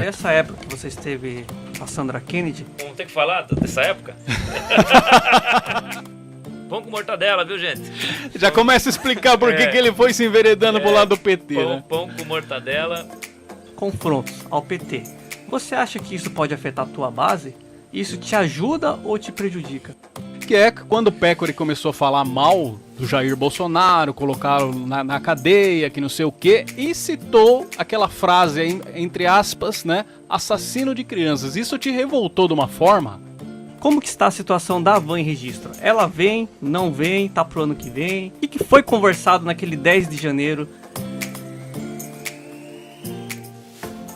dessa época que você esteve com a Sandra Kennedy. Vamos ter que falar dessa época? Pão com mortadela, viu, gente? Já começa a explicar por que ele foi se enveredando pro lado do PT, né? Pão com mortadela. Confrontos ao PT. Você acha que isso pode afetar a tua base? Isso te ajuda ou te prejudica? Que é quando o Pécori começou a falar mal do Jair Bolsonaro, colocaram na cadeia, que não sei o quê, e citou aquela frase, entre aspas, né? Assassino de crianças. Isso te revoltou de uma forma? Como que está a situação da Van em registro? Ela vem, não vem, tá pro ano que vem? E que foi conversado naquele 10 de janeiro?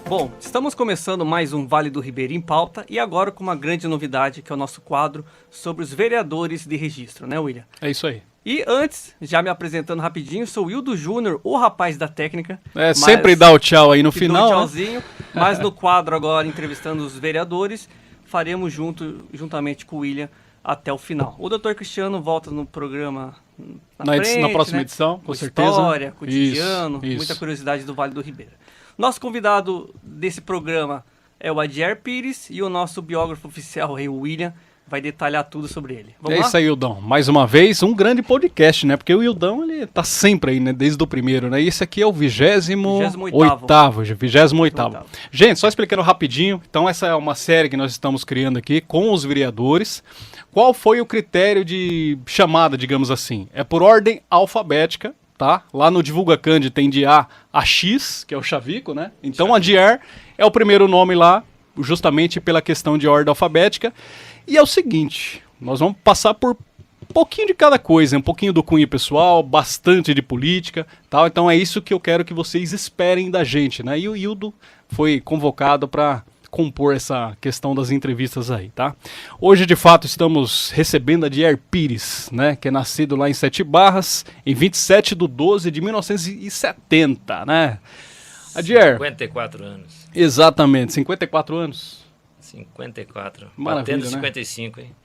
Bom, estamos começando mais um Vale do Ribeira em pauta e agora com uma grande novidade que é o nosso quadro sobre os vereadores de registro, né, William? É isso aí. E antes, já me apresentando rapidinho, sou o Wildo Júnior, o rapaz da técnica. Sempre dá o tchau aí no final, dou tchauzinho, mas no quadro agora, entrevistando os vereadores, faremos juntamente com o William até o final. O Dr. Cristiano volta no programa na próxima né? edição, com certeza. História, cotidiano, isso. muita curiosidade do Vale do Ribeira. Nosso convidado desse programa é o Adier Pires e o nosso biógrafo oficial, o William, vai detalhar tudo sobre ele. Vamos lá? Isso aí, Wildão. Mais uma vez, um grande podcast, né? Porque o Wildão, ele tá sempre aí, né? Desde o primeiro, né? E esse aqui é o 28º. Gente, só explicando rapidinho. Então, essa é uma série que nós estamos criando aqui com os vereadores. Qual foi o critério de chamada, digamos assim? É por ordem alfabética, tá? Lá no Divulga Cândido tem de A a X, que é o Chavico, né? Então, Adier é o primeiro nome lá, justamente pela questão de ordem alfabética. E é o seguinte, nós vamos passar por um pouquinho de cada coisa, um pouquinho do cunho pessoal, bastante de política, tal. Então é isso que eu quero que vocês esperem da gente, né? E o Hildo foi convocado para compor essa questão das entrevistas aí, tá? Hoje, de fato, estamos recebendo Adier Pires, né? Que é nascido lá em Sete Barras, em 27/12/1970, né? Adier. 54 anos. Exatamente, 54 anos. 54. Maravilha, batendo 55, né? hein?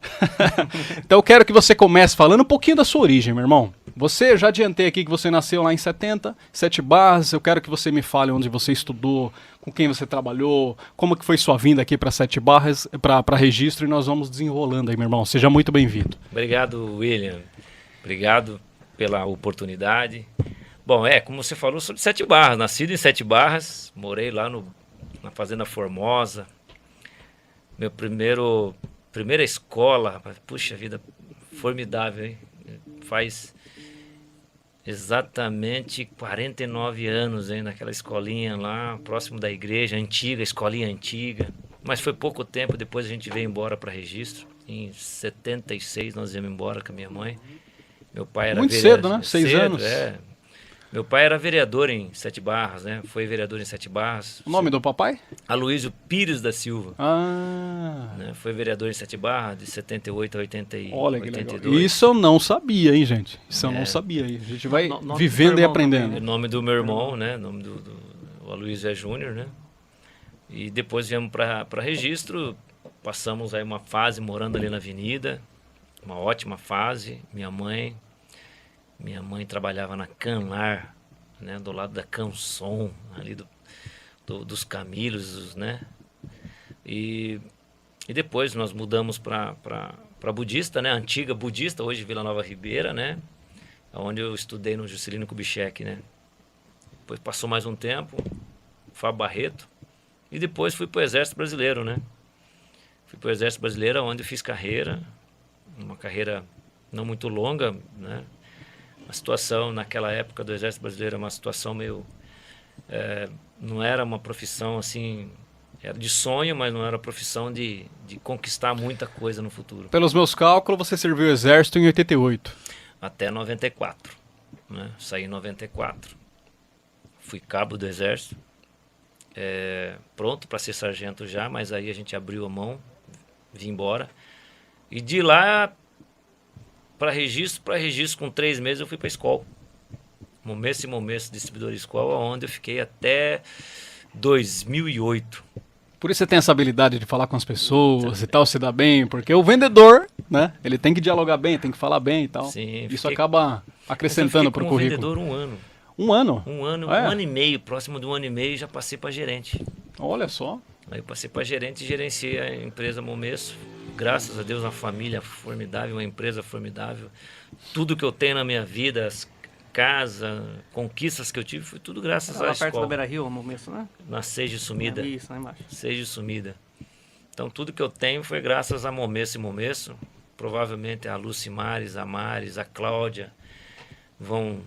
Então eu quero que você comece falando um pouquinho da sua origem, meu irmão. Eu já adiantei aqui que você nasceu lá em 70, Sete Barras. Eu quero que você me fale onde você estudou, com quem você trabalhou, como que foi sua vinda aqui para Sete Barras, para registro, e nós vamos desenrolando aí, meu irmão. Seja muito bem-vindo. Obrigado, William. Obrigado pela oportunidade. Bom, como você falou, sou de Sete Barras, nascido em Sete Barras, morei lá na Fazenda Formosa. Meu primeira escola, puxa vida, formidável, hein? Faz exatamente 49 anos, hein, naquela escolinha lá, próximo da igreja, antiga, escolinha antiga. Mas foi pouco tempo, depois a gente veio embora para registro. Em 76 nós viemos embora com a minha mãe. Meu pai era muito cedo, né? 6 anos. Meu pai era vereador em Sete Barras, né? Foi vereador em Sete Barras. O nome do papai? Aloysio Pires da Silva. Né? Foi vereador em Sete Barras, de 78 a 82. Olha que legal. Isso eu não sabia, hein, gente? Isso eu não sabia. A gente vai vivendo e aprendendo. O nome do meu irmão, né? O nome o Aloysio é Júnior, né? E depois viemos para registro. Passamos aí uma fase morando ali na avenida. Uma ótima fase. Minha mãe trabalhava na Canlar, né, do lado da Canson, ali dos Camilhos, né? E depois nós mudamos para Budista, né? Antiga Budista, hoje Vila Nova Ribeira, né? Onde eu estudei no Juscelino Kubitschek, né? Depois passou mais um tempo, Fábio Barreto, e depois fui para o Exército Brasileiro, né? Fui para o Exército Brasileiro, onde eu fiz carreira, uma carreira não muito longa, né? A situação naquela época do Exército Brasileiro era uma situação meio... não era uma profissão assim... Era de sonho, mas não era profissão de conquistar muita coisa no futuro. Pelos meus cálculos, você serviu o Exército em 88. Até 94. Né? Saí em 94. Fui cabo do Exército. Pronto para ser sargento já, mas aí a gente abriu a mão, vim embora. E de lá... Para registro, com 3 meses eu fui para a escola. Momesso distribuidor de escola, onde eu fiquei até 2008. Por isso você tem essa habilidade de falar com as pessoas e tal, se dá bem, porque o vendedor, né, ele tem que dialogar bem, tem que falar bem e tal. Sim, isso acaba acrescentando para o currículo. Vendedor 1 ano. 1 ano? Um ano e meio, próximo de 1 ano e meio, já passei para gerente. Olha só. Aí eu passei para gerente e gerenciei a empresa Momesso. Graças a Deus, uma família formidável, uma empresa formidável. Tudo que eu tenho na minha vida, as casa, conquistas que eu tive, foi tudo graças à Lá escola. perto da Beira Rio, no começo, né? Na Seja Sumida. Isso, lá embaixo. Seja Sumida. Então tudo que eu tenho foi graças a Momesso e Momesso. Provavelmente a Lucimares, a Mares, a Cláudia vão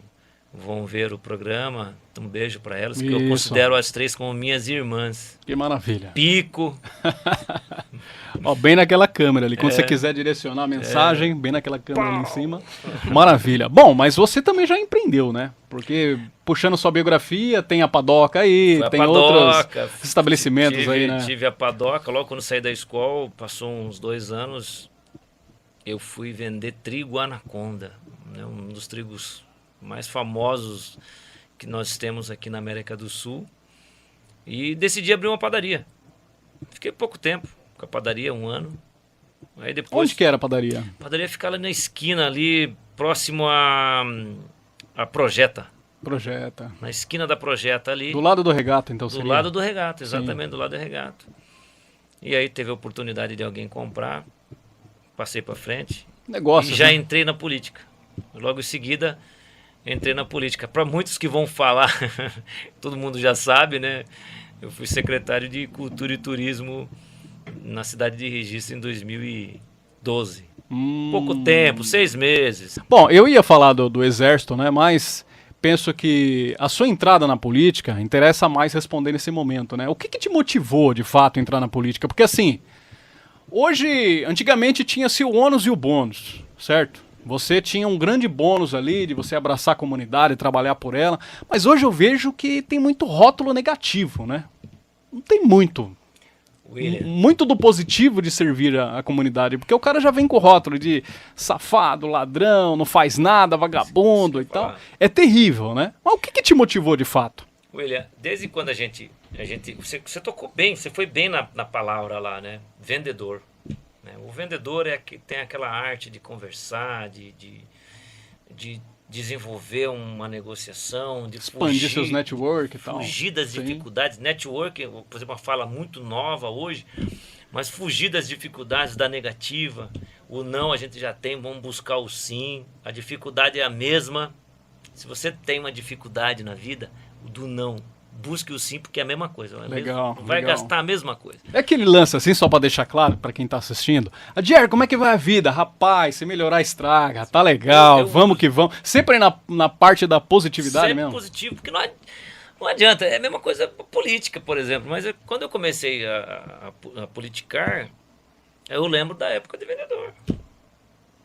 ver o programa. Um beijo para elas, que eu Isso. considero as três como minhas irmãs. Que maravilha. Pico. Ó, bem naquela câmera ali. Quando você quiser direcionar a mensagem, bem naquela câmera ali em cima. Maravilha. Bom, mas você também já empreendeu, né? Porque puxando sua biografia, tem a Padoca aí, Foi a tem Padoca, outros estabelecimentos aí, né? Tive a Padoca, logo quando saí da escola, passou uns 2 anos, eu fui vender trigo Anaconda, né? Um dos trigos mais famosos que nós temos aqui na América do Sul. E decidi abrir uma padaria. Fiquei pouco tempo com a padaria, 1 ano. Aí depois, Onde que era a padaria? a padaria fica ali na esquina, ali próximo a Projeta. Projeta. Na esquina da Projeta ali. Do lado do Regato, então Do seria? lado do Regato, exatamente, do lado do Regato. E aí teve a oportunidade de alguém comprar, passei para frente Negócio. e já né? entrei na política. Logo em seguida, entrei na política. Para muitos que vão falar, todo mundo já sabe, né? Eu fui secretário de Cultura e Turismo na cidade de Registro em 2012. Pouco tempo, 6 meses. Bom, eu ia falar do Exército, né? Mas penso que a sua entrada na política interessa mais responder nesse momento, né? O que te motivou, de fato, a entrar na política? Porque, assim, hoje, antigamente tinha-se o ônus e o bônus, certo? Você tinha um grande bônus ali de você abraçar a comunidade, trabalhar por ela, mas hoje eu vejo que tem muito rótulo negativo, né? Não tem William, muito do positivo de servir a comunidade, porque o cara já vem com o rótulo de safado, ladrão, não faz nada, vagabundo e tal. É terrível, né? Mas o que te motivou de fato? William, desde quando você tocou bem, você foi bem na palavra lá, né? Vendedor. Né? O vendedor é que tem aquela arte de conversar, de desenvolver uma negociação, de Expandir seus network e tal. fugir das Sim. dificuldades. Network, por exemplo, uma fala muito nova hoje, mas fugir das dificuldades da negativa. O não a gente já tem, vamos buscar o sim. A dificuldade é a mesma. Se você tem uma dificuldade na vida, o do não, busque o sim, porque é a mesma coisa. Legal, Vai legal. gastar a mesma coisa. É aquele lance assim, só pra deixar claro pra quem tá assistindo. Jerry, como é que vai a vida? Rapaz, se melhorar estraga, tá legal, vamos que vamos. Sempre na parte da positividade Sempre mesmo. positivo, porque não adianta. É a mesma coisa política, por exemplo. Mas quando eu comecei a politicar, eu lembro da época de vendedor.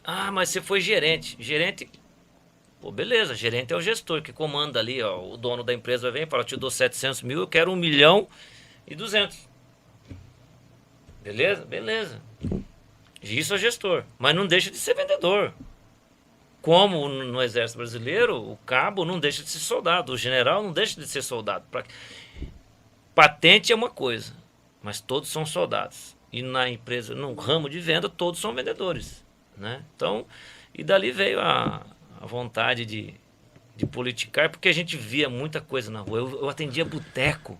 Ah, mas você foi gerente. Gerente, pô, beleza, gerente é o gestor que comanda ali, ó, o dono da empresa vem e fala, eu te dou 700 mil, eu quero 1.200.000. Beleza? Beleza. Isso é gestor, mas não deixa de ser vendedor. Como no Exército Brasileiro, o cabo não deixa de ser soldado, o general não deixa de ser soldado. Patente é uma coisa, mas todos são soldados. E na empresa, no ramo de venda, todos são vendedores, né? Então, e dali veio a vontade de politicar, porque a gente via muita coisa na rua. Eu atendia boteco.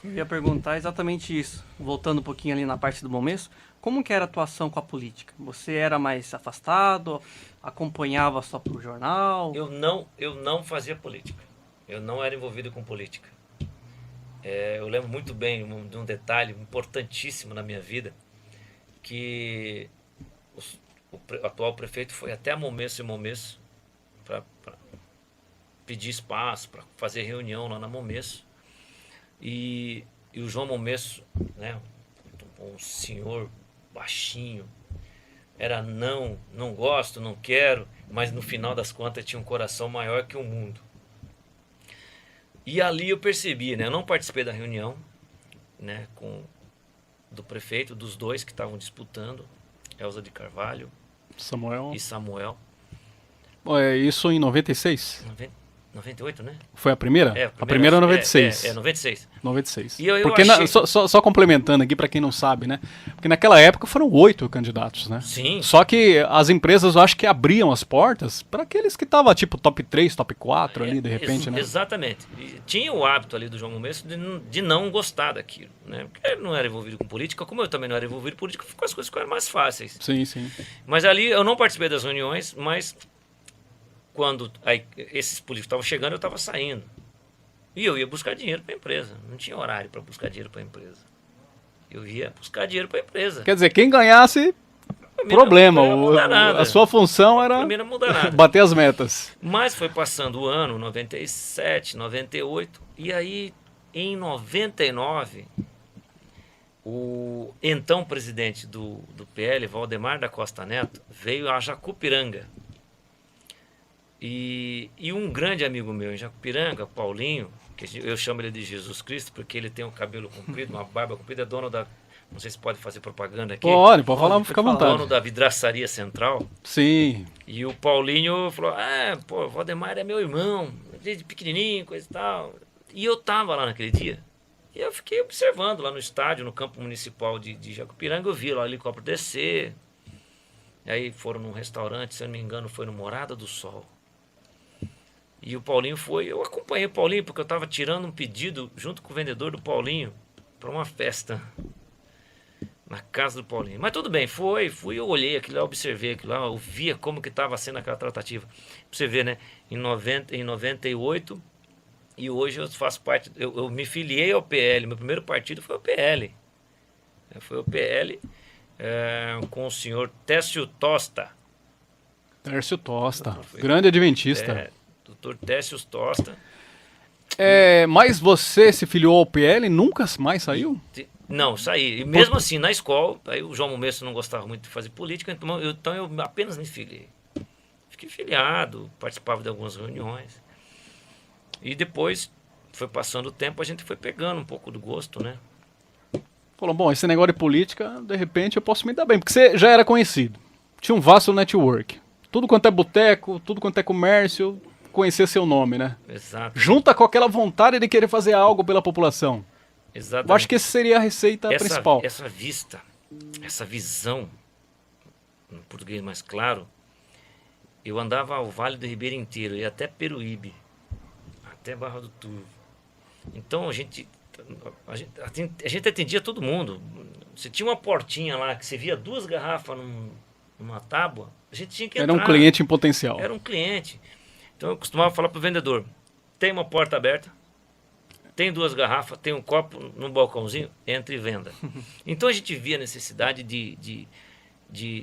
Eu ia perguntar exatamente isso. Voltando um pouquinho ali na parte do começo, como que era a atuação com a política? Você era mais afastado, acompanhava só pro jornal? Eu não fazia política. Eu não era envolvido com política. Eu lembro muito bem de um detalhe importantíssimo na minha vida, que o atual prefeito foi até a Momesso para pedir espaço, para fazer reunião lá na Momesso. E o João Momesso, né, um senhor baixinho, era não gosto, não quero, mas no final das contas tinha um coração maior que o mundo. E ali eu percebi, né, eu não participei da reunião, né, do prefeito, dos dois que estavam disputando, Elza de Carvalho Samuel. e Samuel. Isso em 96? 98, né? Foi a primeira? A primeira é 96. 96. 96. E eu Porque achei... só complementando aqui para quem não sabe, né? Porque naquela época foram 8 candidatos, né? Sim. Só que as empresas, eu acho que abriam as portas para aqueles que estavam tipo top 3, top 4 ali, de repente, né? Exatamente. E tinha o hábito ali do João Momesso de não gostar daquilo, né? Porque ele não era envolvido com política, como eu também não era envolvido com política, ficou as coisas ficaram mais fáceis. Sim, sim. Mas ali eu não participei das reuniões, mas quando esses políticos estavam chegando, eu estava saindo. E eu ia buscar dinheiro para a empresa. Não tinha horário para buscar dinheiro para a empresa. Eu ia buscar dinheiro para a empresa. Quer dizer, quem ganhasse, problema. A sua função era não muda nada. bater as metas. Mas foi passando o ano, 97, 98, e aí em 99, o então presidente do PL, Valdemar da Costa Neto, veio a Jacupiranga. E um grande amigo meu em Jacupiranga, Paulinho, que eu chamo ele de Jesus Cristo, porque ele tem um cabelo comprido, uma barba comprida, é dono da... Não sei se pode fazer propaganda aqui. Pode falar, fica à vontade. Dono da vidraçaria central. Sim. E o Paulinho falou, o Valdemar é meu irmão, desde pequenininho, coisa e tal. E eu tava lá naquele dia. E eu fiquei observando lá no estádio, no campo municipal de Jacupiranga, eu vi lá o helicóptero descer. E aí foram num restaurante, se eu não me engano, foi no Morada do Sol. E o Paulinho foi, eu acompanhei o Paulinho, porque eu estava tirando um pedido junto com o vendedor do Paulinho para uma festa na casa do Paulinho. Mas tudo bem, fui, eu olhei aquilo lá, observei aquilo lá, eu via como que estava sendo aquela tratativa. Pra você ver, né, em 98, e hoje eu faço parte, eu me filiei ao PL, meu primeiro partido foi o PL. Foi o PL com o senhor Técio Tosta. Tércio Tosta, grande adventista. Doutor Técio Tosta. Mas você se filiou ao PL e nunca mais saiu? Não, saí. E mesmo assim, na escola, aí o João Momesso não gostava muito de fazer política, então eu apenas me filiei. Fiquei filiado, participava de algumas reuniões. E depois, foi passando o tempo, a gente foi pegando um pouco do gosto, né? Falou, bom, esse negócio de política, de repente eu posso me dar bem, porque você já era conhecido. Tinha um vasto network. Tudo quanto é boteco, tudo quanto é comércio, conhecer seu nome, né? Exato. Junta com aquela vontade de querer fazer algo pela população. Exatamente. Eu acho que essa seria a receita principal. Essa vista, essa visão, no português mais claro, eu andava ao Vale do Ribeira inteiro, ia até Peruíbe, até Barra do Turvo. Então a gente atendia todo mundo. Você tinha uma portinha lá que você via 2 garrafas numa tábua, a gente tinha que entrar. Era um cliente em potencial. Era um cliente. Então eu costumava falar para o vendedor, tem uma porta aberta, tem 2 garrafas, tem um copo no balcãozinho, entre e venda. Então a gente via a necessidade de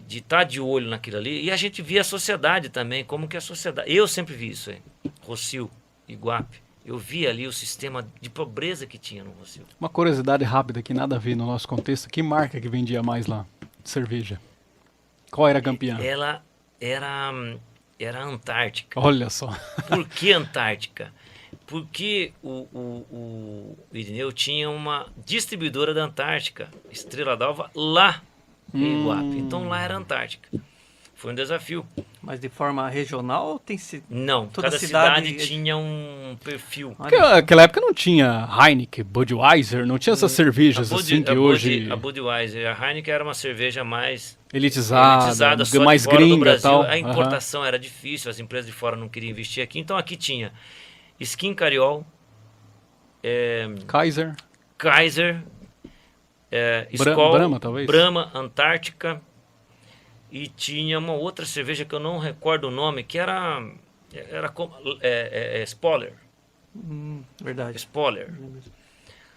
estar de olho naquilo ali, e a gente via a sociedade também, como que a sociedade... Eu sempre vi isso aí, Rossio, Iguape. Eu via ali o sistema de pobreza que tinha no Rossio. Uma curiosidade rápida que nada a ver no nosso contexto, que marca que vendia mais lá de cerveja? Qual era a campeã? Ela era a Antártica. Olha só. Por que Antártica? Porque o Irineu tinha uma distribuidora da Antártica, Estrela d'Alva, lá em Iguape. Então lá era Antártica. Foi um desafio. Mas de forma regional tem se Não, toda cada cidade cidade tinha um perfil. Porque naquela época não tinha Heineken, Budweiser, não tinha essas cervejas assim que hoje... A Budweiser, a Heineken era uma cerveja mais elitizada só mais de fora do gringa e Brasil. tal. A importação era difícil, as empresas de fora não queriam investir aqui. Então aqui tinha Skin Cariol, Kaiser, Skol, Brahma, talvez? Brahma, Antártica, e tinha uma outra cerveja que eu não recordo o nome, que era Spoiler. Verdade. Spoiler.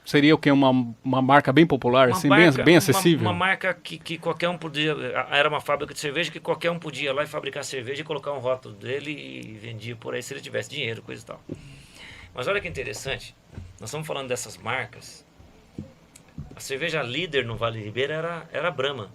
seria o quê? Uma marca bem popular, assim, bem acessível? Uma marca que qualquer um podia... Era uma fábrica de cerveja que qualquer um podia ir lá e fabricar cerveja e colocar um rótulo dele e vendia por aí se ele tivesse dinheiro, coisa e tal. Mas olha que interessante, nós estamos falando dessas marcas. A cerveja líder no Vale do Ribeira era a Brahma.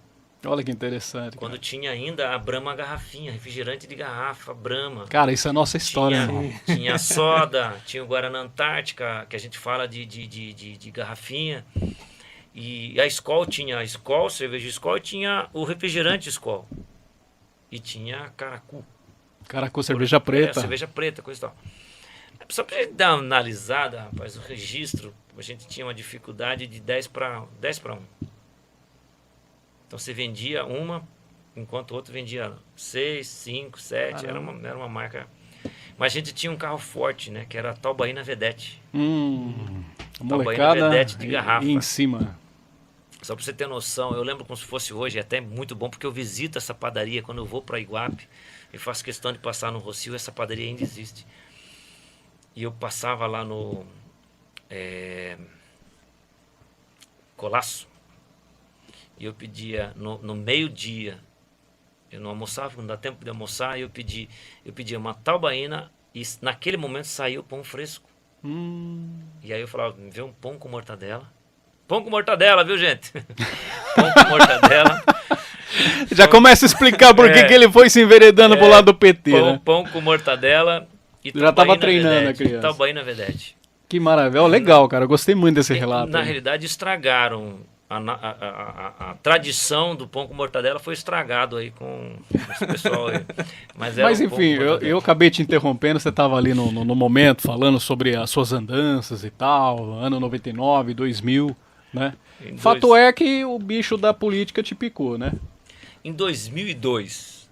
Olha que interessante. Quando tinha ainda a Brahma garrafinha, refrigerante de garrafa, Brahma. Cara, isso é a nossa história. Tinha soda, tinha o Guaraná Antártica, que a gente fala de garrafinha. E a Skol tinha a Skol, cerveja Skol, e tinha o refrigerante Skol. E tinha Caracu. Caracu, cerveja preta. Cerveja preta, coisa e tal. Só pra gente dar uma analisada, rapaz, o registro, a gente tinha uma dificuldade de 10 para 1. Então você vendia uma, enquanto o outro vendia 6, 5, 7, era uma marca. Mas a gente tinha um carro forte, né? Que era a Talbaína Vedete. A Talbaína molecada Vedete de garrafa. em cima. Só pra você ter noção, eu lembro como se fosse hoje, é até muito bom, porque eu visito essa padaria quando eu vou para Iguape. Eu faço questão de passar no Rocio, essa padaria ainda existe. E eu passava lá no Colasso. E eu pedia no meio-dia. Eu não almoçava, não dá tempo de almoçar. E eu pedia uma Talbaína e naquele momento saiu pão fresco. E aí eu falava, me vê um pão com mortadela. Pão com mortadela, viu, gente? Pão com mortadela. Já começa a explicar por que ele foi se enveredando pro lado do PT, né? Pão com mortadela e Já tava Talbaína treinando Vedete, a criança. Talbaína Vedete. Que maravilha. Ó, legal, cara. Eu gostei muito desse relato. Na aí. realidade, estragaram. A tradição do pão com mortadela foi estragado aí com esse pessoal aí. Mas enfim, eu acabei te interrompendo, você estava ali no momento falando sobre as suas andanças e tal, ano 99, 2000, né? Fato é que o bicho da política te picou, né? Em 2002,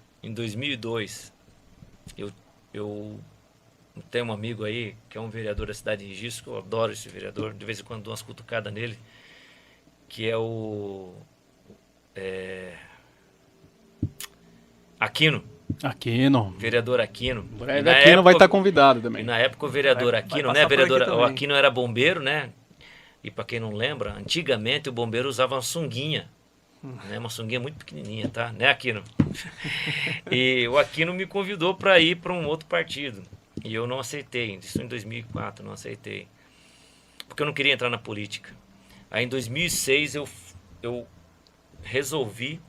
eu tenho um amigo aí, que é um vereador da cidade de Registro, que eu adoro esse vereador, de vez em quando dou umas cutucadas nele, que é o Aquino. Aquino. Vereador Aquino. Breve Aquino vai estar convidado também. E na época o vereador Aquino, né? O Aquino era bombeiro, né? E para quem não lembra, antigamente o bombeiro usava uma sunguinha. Né? Uma sunguinha muito pequenininha, tá? Né, Aquino? E o Aquino me convidou para ir para um outro partido. E eu não aceitei. Isso em 2004, não aceitei. Porque eu não queria entrar na política. Aí em 2006 eu resolvi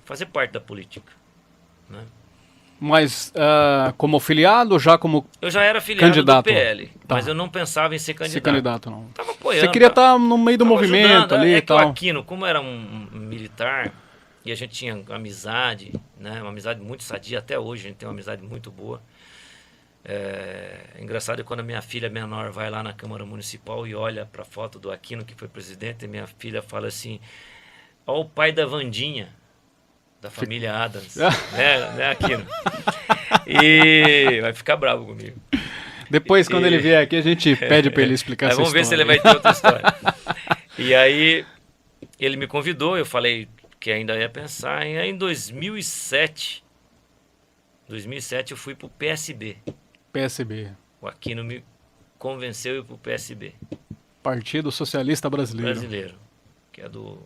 fazer parte da política, né? Mas como filiado ou já como eu já era filiado candidato? Do PL, Tá. mas eu não pensava em ser candidato. Ser candidato, não. Tava apoiando. Você queria estar no meio do movimento ajudando, ali e que o tal. Aquino, como era um militar, e a gente tinha amizade, né? Uma amizade muito sadia, até hoje a gente tem uma amizade muito boa. É engraçado quando a minha filha menor vai lá na Câmara Municipal e olha para a foto do Aquino, que foi presidente, e minha filha fala assim, ó o pai da Vandinha, da família Adams, né, Aquino? E vai ficar bravo comigo. Depois, quando ele vier aqui, a gente pede para ele explicar essa vamos ver se ele vai ter outra história. E aí, ele me convidou, eu falei que ainda ia pensar, e aí em 2007 eu fui pro PSB. PSB. O Aquino me convenceu a ir pro PSB. Partido Socialista Brasileiro. Que é do...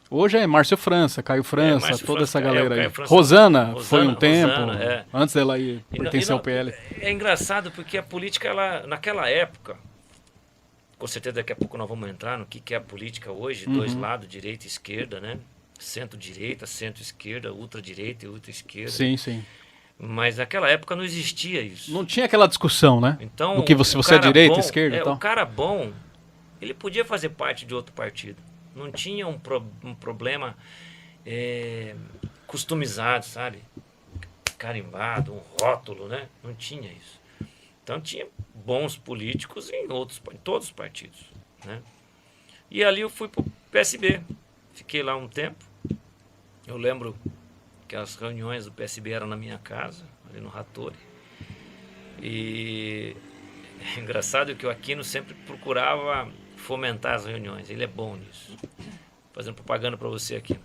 Hoje é Márcio França, Caio França, Márcio toda França, essa galera aí. França, Rosana foi um tempo, Rosana, antes dela ir pertencer ao PL. É engraçado porque a política, ela, naquela época, com certeza daqui a pouco nós vamos entrar no que é a política hoje, dois lados, direita e esquerda, né? Centro-direita, centro-esquerda, ultra-direita e ultra-esquerda. Sim, sim. Mas naquela época não existia isso. Não tinha aquela discussão, né? Então, do que você é direita, esquerda e tal. O cara bom, ele podia fazer parte de outro partido. Não tinha um problema customizado, sabe? Carimbado, um rótulo, né? Não tinha isso. Então tinha bons políticos em todos os partidos, né? E ali eu fui pro PSB. Fiquei lá um tempo. Eu lembro que as reuniões do PSB eram na minha casa, ali no Rattori. E é engraçado que o Aquino sempre procurava fomentar as reuniões. Ele é bom nisso. Fazendo propaganda para você aqui.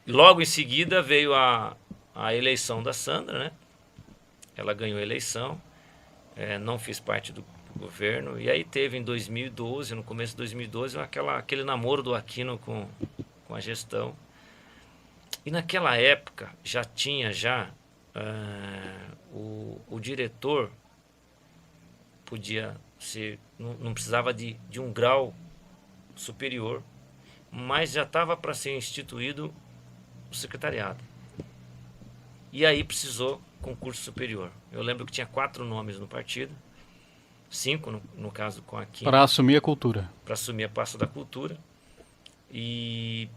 Logo em seguida veio a eleição da Sandra, né? Ela ganhou a eleição. Não fiz parte do governo. E aí teve em 2012, no começo de 2012, aquele namoro do Aquino com a gestão. E naquela época já tinha o diretor podia ser, não precisava de um grau superior, mas já estava para ser instituído o secretariado. E aí precisou concurso superior. Eu lembro que tinha 4 nomes no partido, 5 no caso com a Aquino. Para assumir a cultura. Para assumir a pasta da cultura. E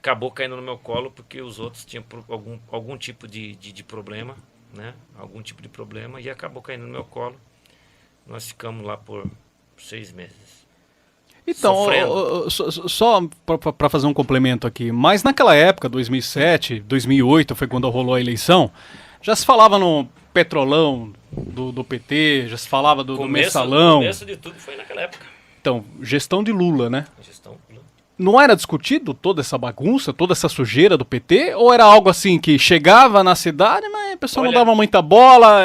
acabou caindo no meu colo porque os outros tinham algum tipo de problema, né? Algum tipo de problema e acabou caindo no meu colo. Nós ficamos lá por 6 meses. Então, só para fazer um complemento aqui, mas naquela época, 2007, 2008, foi quando rolou a eleição, já se falava no Petrolão do PT, já se falava do Mensalão. O começo de tudo foi naquela época. Então, gestão de Lula, né? Gestão Lula. Não era discutido toda essa bagunça, toda essa sujeira do PT? Ou era algo assim que chegava na cidade, mas a pessoa não dava muita bola,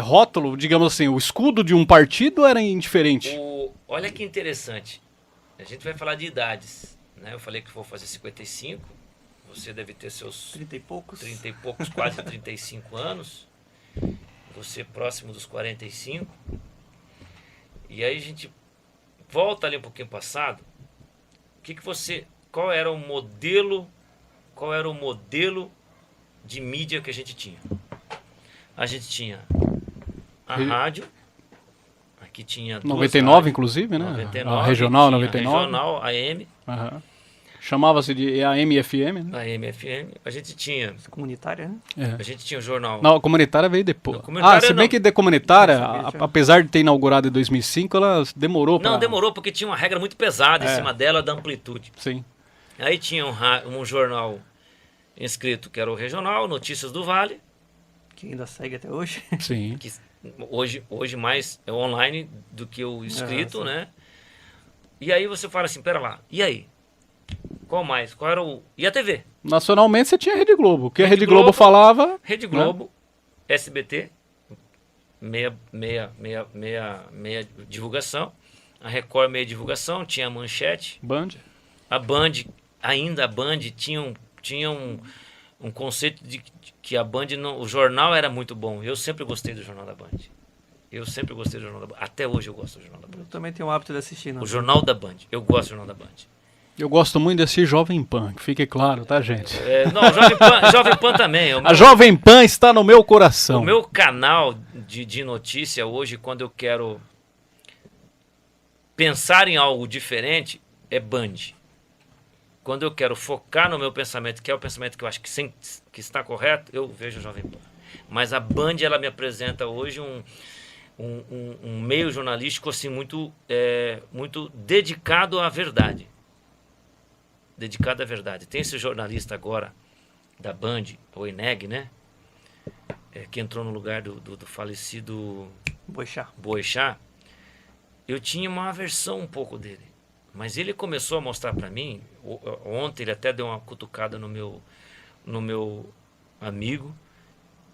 rótulo, digamos assim, o escudo de um partido era indiferente? Olha que interessante. A gente vai falar de idades, né? Eu falei que vou fazer 55, você deve ter seus 30 e poucos. 30 e poucos, quase 35 anos. Você próximo dos 45. E aí a gente volta ali um pouquinho passado. Qual era o modelo de mídia que a gente tinha? A gente tinha a rádio, aqui tinha 99 rádios, inclusive, né? 99, a regional tinha 99. A regional, AM. Uhum. Chamava-se de AM e FM, né? AM, FM. A gente tinha... Comunitária, né? A gente tinha o jornal... Não, a comunitária veio depois. Comunitária se bem não. que de comunitária, apesar de ter inaugurado em 2005, ela demorou pra... Não, demorou porque tinha uma regra muito pesada em cima dela da amplitude. Sim. Aí tinha um jornal inscrito que era o Regional, Notícias do Vale. Que ainda segue até hoje. Sim. Que hoje mais é online do que o escrito, né? E aí você fala assim, pera lá, e aí? Qual mais? Qual era o... E a TV? Nacionalmente você tinha Rede Globo. O que a Rede Globo falava... Rede Globo, SBT, meia divulgação. A Record, meia divulgação. Tinha a Manchete. Band. A Band, ainda a Band tinha um conceito de que a Band, o jornal era muito bom. Eu sempre gostei do Jornal da Band. Até hoje eu gosto do Jornal da Band. Eu também tenho o hábito de assistir. O Jornal da Band. Eu gosto do Jornal da Band. Eu gosto muito desse Jovem Pan, que fique claro, tá, gente? Não, Jovem Pan também. A Jovem Pan está no meu coração. O meu canal de notícia hoje, quando eu quero pensar em algo diferente, é Band. Quando eu quero focar no meu pensamento, que é o pensamento que eu acho que está correto, eu vejo a Jovem Pan. Mas a Band, ela me apresenta hoje um meio jornalístico assim, muito dedicado à verdade. Dedicado à verdade. Tem esse jornalista agora da Band, o Eneg, né? Que entrou no lugar do falecido Boechat. Eu tinha uma aversão um pouco dele. Mas ele começou a mostrar para mim, ontem ele até deu uma cutucada no meu amigo,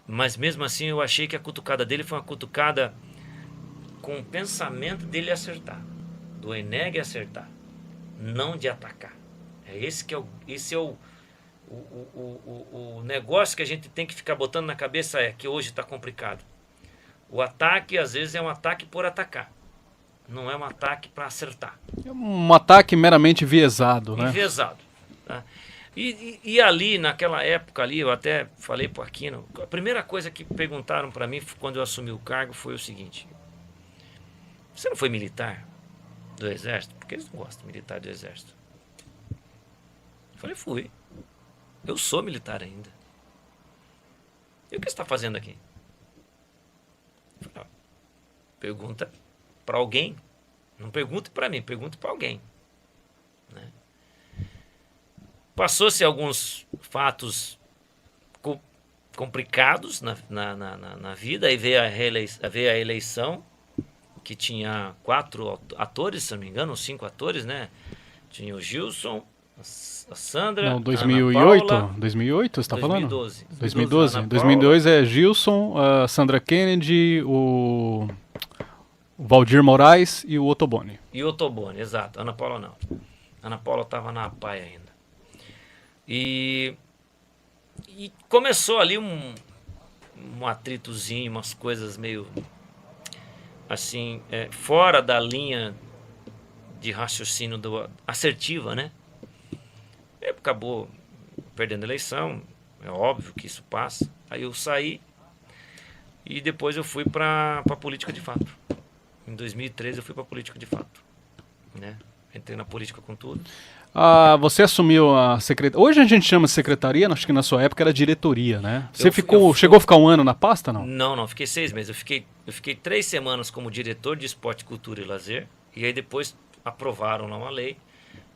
mas mesmo assim eu achei que a cutucada dele foi uma cutucada com o pensamento dele acertar, do Eneg acertar, não de atacar. Esse é o negócio que a gente tem que ficar botando na cabeça, que hoje está complicado. O ataque, às vezes, é um ataque por atacar. Não é um ataque para acertar. É um ataque meramente enviesado, né? Enviesado. Tá? E ali, naquela época ali, eu até falei para o Aquino, a primeira coisa que perguntaram para mim quando eu assumi o cargo foi o seguinte: você não foi militar do Exército? Porque eles não gostam de militar do Exército. Eu falei, fui. Eu sou militar ainda. E o que você está fazendo aqui? Eu falei, pergunta para alguém. Não pergunte para mim, pergunte para alguém. Né? Passou-se alguns fatos complicados na vida. Aí veio a eleição, que tinha 4 atores, se não me engano, ou 5 atores, né? Tinha o Gilson, a Sandra, não, 2008? Ana Paula, 2008, você está falando? 2012. 2002 é Gilson, a Sandra Kennedy, o Valdir Moraes e o Ottoboni. E o Ottoboni, exato. Ana Paula não. Ana Paula estava na PAI ainda. E começou ali um atritozinho, umas coisas meio assim, fora da linha de raciocínio assertiva, né? E acabou perdendo a eleição, é óbvio que isso passa. Aí eu saí e depois eu fui para a política de fato. Em 2013 eu fui para a política de fato, né? Entrei na política com tudo. Você assumiu a secretaria. Hoje a gente chama de secretaria, acho que na sua época era diretoria, né? Você chegou a ficar um ano na pasta, não? Não, fiquei 6 meses. Eu fiquei 3 semanas como diretor de esporte, cultura e lazer. E aí depois aprovaram lá uma lei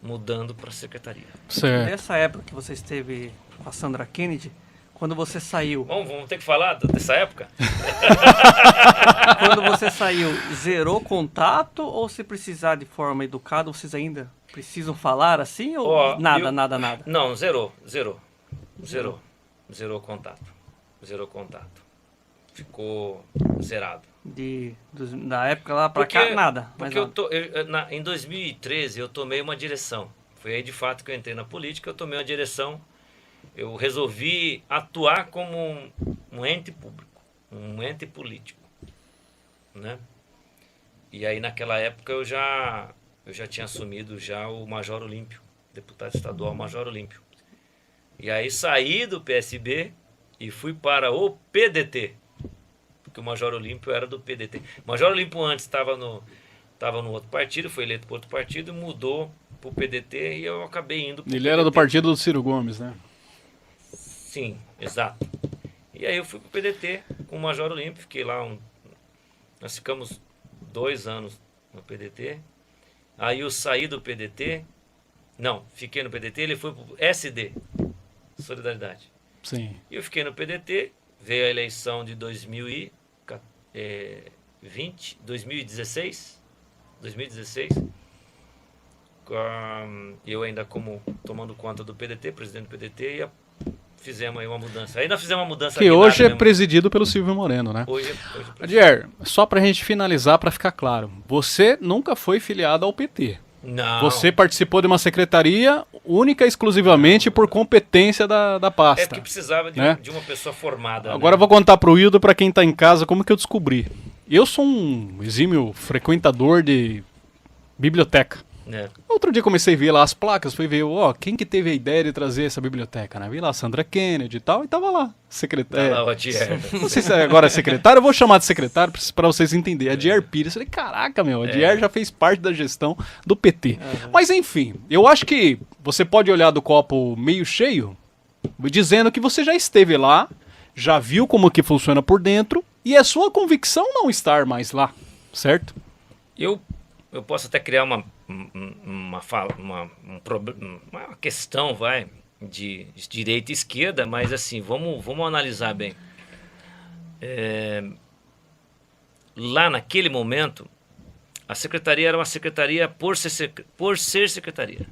mudando para secretaria. Certo. Nessa época que você esteve com a Sandra Kennedy, quando você saiu... Vamos ter que falar dessa época? Quando você saiu, zerou contato ou se precisar de forma educada, vocês ainda precisam falar assim ou nada? Não, zerou contato. Zerou contato. Ficou zerado. Da época lá pra cá, nada. Porque em 2013 eu tomei uma direção. Foi aí de fato que eu entrei na política, eu tomei uma direção. Eu resolvi atuar como um ente público, um ente político, né? E aí naquela época eu já tinha assumido já o Major Olímpio, deputado estadual Major Olímpio. E aí saí do PSB e fui para o PDT, porque o Major Olímpio era do PDT. O Major Olímpio antes estava no outro partido, foi eleito para outro partido, mudou para o PDT e eu acabei indo para o Ele era do partido do Ciro Gomes, né? Sim, exato. E aí eu fui pro PDT com o Major Olímpio, fiquei lá nós ficamos 2 anos no PDT. Aí eu saí do PDT, fiquei no PDT, ele foi pro SD, Solidariedade. Sim. E eu fiquei no PDT, veio a eleição de 2016, eu ainda tomando conta do PDT, presidente do PDT, e fizemos aí uma mudança. Ainda fizemos uma mudança. Que hoje é presidido pelo Silvio Moreno, né? Hoje Adier, só pra gente finalizar, pra ficar claro, você nunca foi filiado ao PT. Não. Você participou de uma secretaria única e exclusivamente por competência da pasta. É porque precisava de uma pessoa formada. Agora eu vou contar pro Hildo, pra quem tá em casa, como que eu descobri. Eu sou um exímio frequentador de biblioteca. Outro dia comecei a ver lá as placas, fui ver, quem que teve a ideia de trazer essa biblioteca, né? Vi lá a Sandra Kennedy e tal, e tava lá, secretário. Não sei se agora é secretário, eu vou chamar de secretário pra vocês entenderem. Adier Pires, eu falei, caraca, meu, Adier já fez parte da gestão do PT. Mas enfim, eu acho que você pode olhar do copo meio cheio, dizendo que você já esteve lá, já viu como que funciona por dentro, e é sua convicção não estar mais lá, certo? Eu posso até criar uma questão, de direita e esquerda, mas assim, vamos analisar bem. Lá naquele momento, a secretaria era uma secretaria por ser secretaria.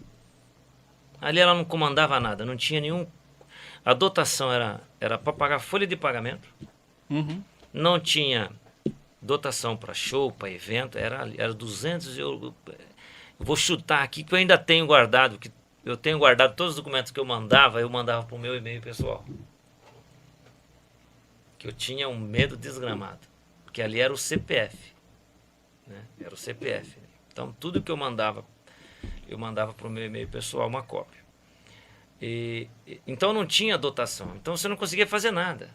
Ali ela não comandava nada, não tinha nenhum... A dotação era para pagar folha de pagamento, não tinha dotação para show, para evento, era 200 euros. Vou chutar aqui que eu ainda tenho guardado, todos os documentos que eu mandava para o meu e-mail pessoal. Que eu tinha um medo desgramado, porque ali era o CPF, né? Era o CPF. Então tudo que eu mandava para o meu e-mail pessoal uma cópia. Então não tinha dotação, então você não conseguia fazer nada.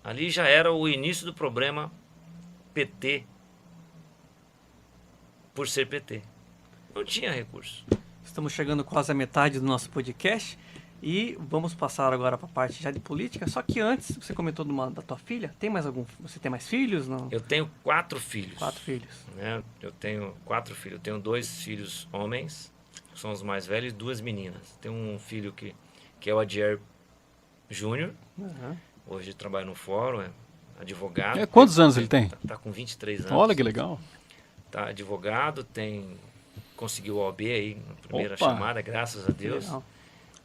Ali já era o início do problema PT, por ser PT. Não tinha recurso. Estamos chegando quase à metade do nosso podcast e vamos passar agora para a parte já de política. Só que antes, você comentou da tua filha. Tem mais algum? Você tem mais filhos? Não? Eu tenho 4 filhos. 4 filhos. Né? Eu tenho 4 filhos. Eu tenho 2 filhos homens, que são os mais velhos, e 2 meninas. Tenho um filho que é o Adier Júnior. Hoje trabalha no fórum, é advogado. Quantos anos ele tem? Tá com 23 anos. Olha que legal. Tá advogado, conseguiu o OAB aí na primeira chamada, graças a Deus. Legal.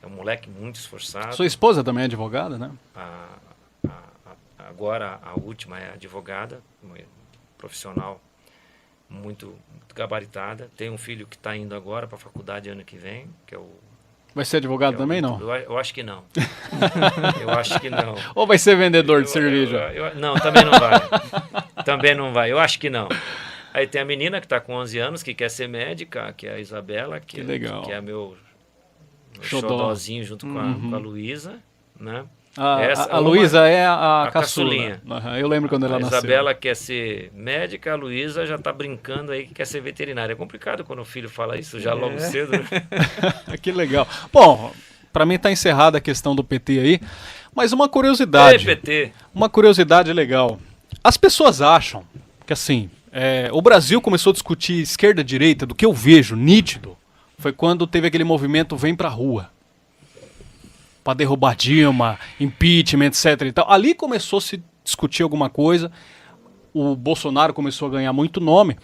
É um moleque muito esforçado. Sua esposa também é advogada, né? Agora a última é advogada, profissional muito gabaritada. Tem um filho que está indo agora para a faculdade ano que vem, que é o... Vai ser advogado também, não? Eu acho que não. Eu acho que não. Ou vai ser vendedor de cerveja? Não, também não vai. Também não vai. Eu acho que não. Aí tem a menina que está com 11 anos, que quer ser médica, que é a Isabela, que legal. Que é meu xodózinho junto com a Luísa, né? A Luísa é a caçula. caçulinha. Uhum, eu lembro quando ela A nasceu. Isabela quer ser médica, a Luísa já tá brincando aí que quer ser veterinária. É complicado quando o filho fala isso já logo cedo, né? Que legal. Bom, para mim tá encerrada a questão do PT aí, mas uma curiosidade. PT. Uma curiosidade legal. As pessoas acham que assim, o Brasil começou a discutir esquerda-direita, do que eu vejo nítido, foi quando teve aquele movimento Vem Pra Rua. Para derrubar Dilma, impeachment, etc. e tal. Ali começou a se discutir alguma coisa, o Bolsonaro começou a ganhar muito nome.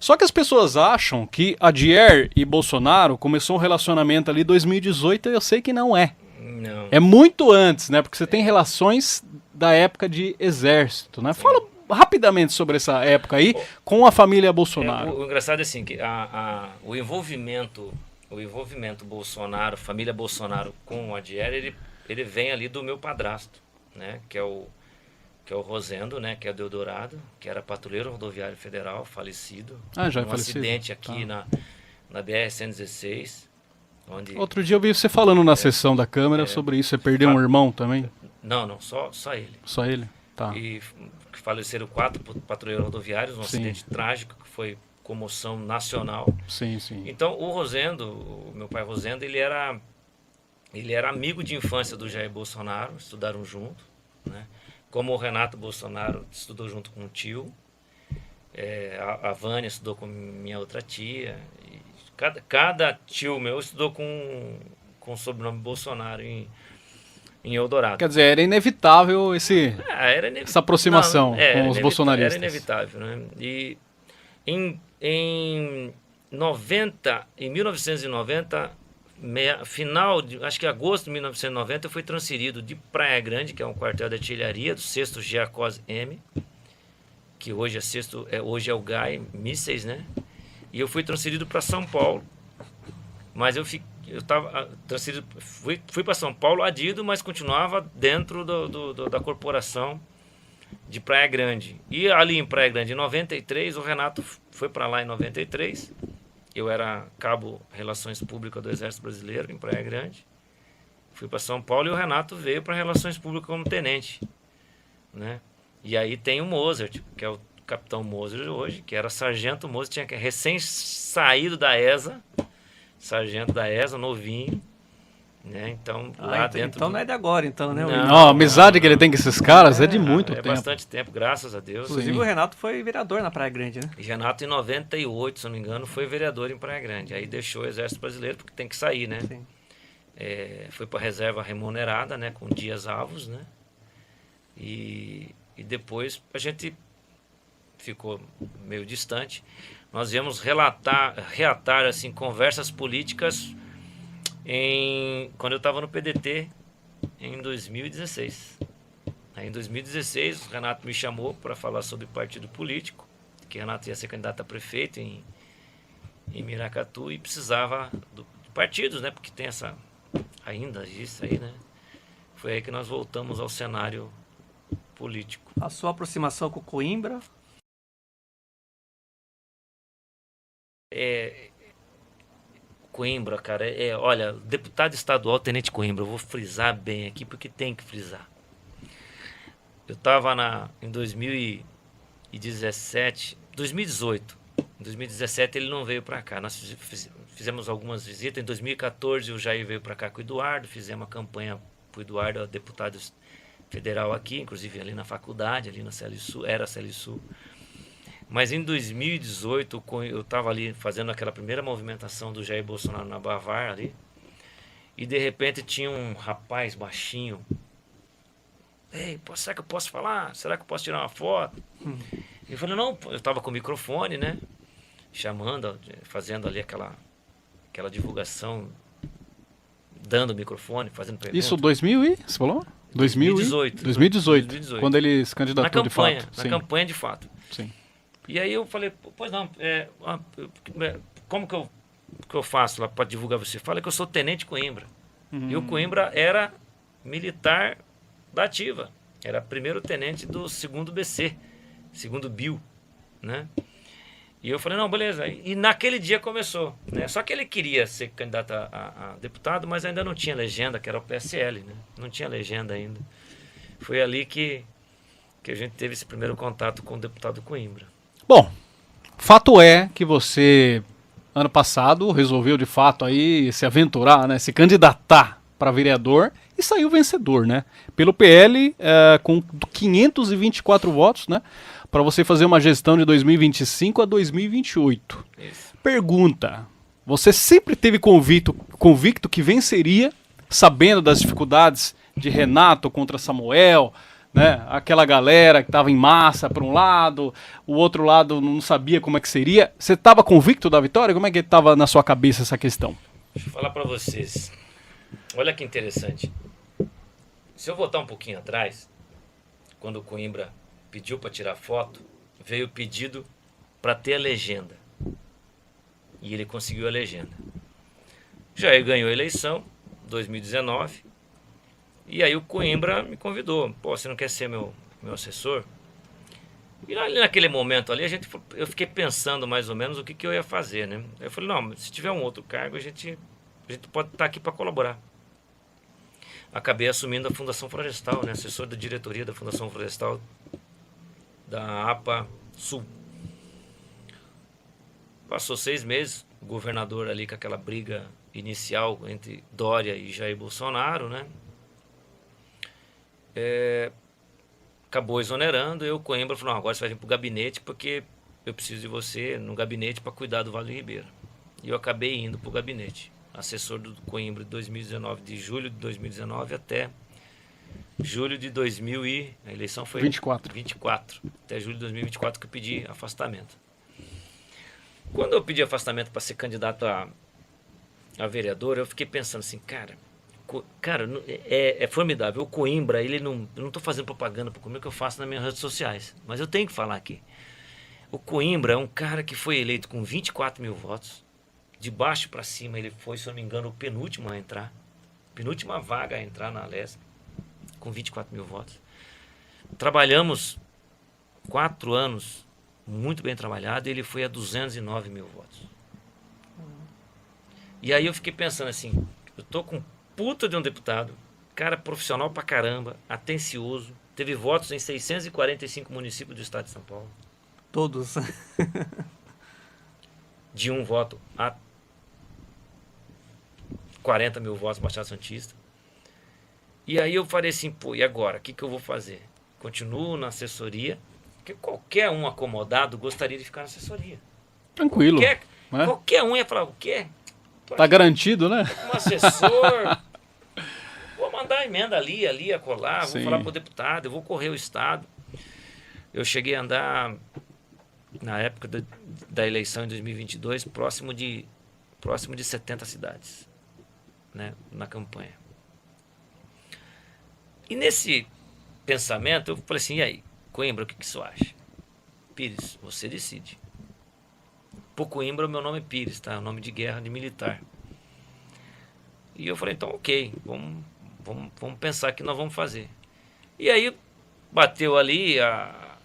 Só que as pessoas acham que a Dier e Bolsonaro começou um relacionamento ali em 2018 e eu sei que não é. Não. É muito antes, né? Porque você tem relações da época de exército, né? Fala rapidamente sobre essa época aí com a família Bolsonaro. O engraçado é assim, que o envolvimento Bolsonaro, família Bolsonaro com a Dier, ele vem ali do meu padrasto, né? Que é o Rosendo, né? Que é do Eldorado, que era patrulheiro rodoviário federal, falecido. Já é um falecido? acidente aqui na BR-116. Onde... Outro dia eu vi você falando na sessão da Câmara sobre isso. Você perdeu um irmão também? Não, só ele. Só ele? Tá. E faleceram 4 patrulheiros rodoviários, um Sim. acidente trágico que foi comoção nacional. Sim, sim. Então o Rosendo, o meu pai Rosendo, ele era amigo de infância do Jair Bolsonaro, estudaram junto, né? Como o Renato Bolsonaro estudou junto com o tio, a Vânia estudou com minha outra tia, e cada tio meu estudou com o sobrenome Bolsonaro em Eldorado. Quer dizer, era inevitável essa aproximação com os bolsonaristas. Era inevitável, né? E em 1990, final de, acho que agosto de 1990, eu fui transferido de Praia Grande, que é um quartel de artilharia, do 6º Giacós M, que hoje é o GAI, mísseis, né? E eu fui transferido para São Paulo. Mas eu estava transferido, fui para São Paulo adido, mas continuava dentro da corporação de Praia Grande. E ali em Praia Grande, em 93, o Renato foi para lá em 93. Eu era cabo Relações Públicas do Exército Brasileiro em Praia Grande. Fui para São Paulo e o Renato veio para Relações Públicas como tenente, né? E aí tem o Mozart, que é o capitão Mozart hoje, que era sargento Mozart, tinha recém saído da ESA, sargento da ESA, novinho, né? Então, lá dentro... Então não é de agora, então, né? Não, a amizade que ele tem com esses caras é de muito tempo. É bastante tempo, graças a Deus. Inclusive o Renato foi vereador na Praia Grande, né? E Renato, em 98, se não me engano, foi vereador em Praia Grande. Aí deixou o Exército Brasileiro, porque tem que sair, né? Sim. Foi para reserva remunerada, né? Com dias avos, né? E depois a gente ficou meio distante. Nós viemos reatar assim, conversas políticas quando eu estava no PDT em 2016. Aí, em 2016, o Renato me chamou para falar sobre partido político, que o Renato ia ser candidato a prefeito em Miracatu e precisava de partidos, né? Porque tem ainda isso aí, né? Foi aí que nós voltamos ao cenário político. A sua aproximação com o Coimbra? Coimbra, cara, olha, deputado estadual Tenente Coimbra, eu vou frisar bem aqui porque tem que frisar. Eu estava em 2017, 2018. Em 2017 ele não veio para cá. Nós fizemos algumas visitas. Em 2014 o Jair veio para cá com o Eduardo, fizemos uma campanha para o Eduardo, deputado federal aqui, inclusive ali na faculdade, ali na CLSU, era a CLSU. Mas em 2018, eu estava ali fazendo aquela primeira movimentação do Jair Bolsonaro na Bavar ali, e de repente tinha um rapaz baixinho. Ei, será que eu posso falar? Será que eu posso tirar uma foto? Eu falei, não, eu estava com o microfone, né? Chamando, fazendo ali aquela divulgação, dando o microfone, fazendo perguntas. Isso 2000 você falou? 2018. 2018, quando ele se candidatou de fato. Na campanha de fato. Sim. E aí eu falei, pois não, como que eu faço lá para divulgar você? Fala que eu sou Tenente Coimbra. E o Coimbra era militar da ativa. Era primeiro tenente do 2º BC, 2º BIL, né? E eu falei, não, beleza. E naquele dia começou, né? Só que ele queria ser candidato a deputado, mas ainda não tinha legenda, que era o PSL, né? Não tinha legenda ainda. Foi ali que a gente teve esse primeiro contato com o deputado Coimbra. Bom, fato é que você, ano passado, resolveu de fato aí se aventurar, né? Se candidatar para vereador e saiu vencedor, né? Pelo PL, com 524 votos, né? Para você fazer uma gestão de 2025 a 2028. Isso. Pergunta: você sempre teve convicto que venceria, sabendo das dificuldades de Renato contra Samuel, né? Aquela galera que estava em massa para um lado, o outro lado não sabia como é que seria. Você estava convicto da vitória? Como é que estava na sua cabeça essa questão? Deixa eu falar para vocês. Olha que interessante. Se eu voltar um pouquinho atrás, quando o Coimbra pediu para tirar foto, veio o pedido para ter a legenda. E ele conseguiu a legenda. Jair ganhou a eleição, 2019. E aí o Coimbra me convidou. Pô, você não quer ser meu assessor? E ali naquele momento ali, eu fiquei pensando mais ou menos o que eu ia fazer, né? Aí eu falei, não, se tiver um outro cargo, a gente pode estar aqui para colaborar. Acabei assumindo a Fundação Florestal, né? Assessor da diretoria da Fundação Florestal da APA Sul. Passou 6 meses, o governador ali com aquela briga inicial entre Dória e Jair Bolsonaro, né? Acabou exonerando, e o Coimbra falou, não, agora você vai vir para o gabinete porque eu preciso de você no gabinete para cuidar do Vale do Ribeira. E eu acabei indo para o gabinete, assessor do Coimbra de 2019, de julho de 2019 até julho de 2000 e a eleição foi 24, até julho de 2024 que eu pedi afastamento. Quando eu pedi afastamento para ser candidato a vereador, eu fiquei pensando assim, cara, é formidável. O Coimbra, eu não estou fazendo propaganda para o Coimbra que eu faço nas minhas redes sociais, mas eu tenho que falar aqui. O Coimbra é um cara que foi eleito com 24 mil votos. De baixo para cima ele foi, se eu não me engano, o penúltimo a entrar. Penúltima vaga a entrar na Alesp, com 24 mil votos. Trabalhamos 4 anos, muito bem trabalhado, e ele foi a 209 mil votos. E aí eu fiquei pensando assim, eu tô com puta de um deputado, cara profissional pra caramba, atencioso, teve votos em 645 municípios do estado de São Paulo. Todos. De um voto a 40 mil votos Baixada Santista. E aí eu falei assim, pô, e agora? O que eu vou fazer? Continuo na assessoria, porque qualquer um acomodado gostaria de ficar na assessoria. Tranquilo. Qualquer um ia falar, o quê? Tá garantido, né? Um assessor, vou mandar a emenda ali, acolá, vou Sim. falar pro deputado, eu vou correr o estado. Eu cheguei a andar, na época da eleição em 2022, próximo de 70 cidades, né, na campanha. E nesse pensamento, eu falei assim, e aí, Coimbra, o que você acha? Pires, você decide. Por Coimbra, o meu nome é Pires, tá? É um nome de guerra, de militar. E eu falei, então ok, vamos pensar o que nós vamos fazer. E aí, bateu ali a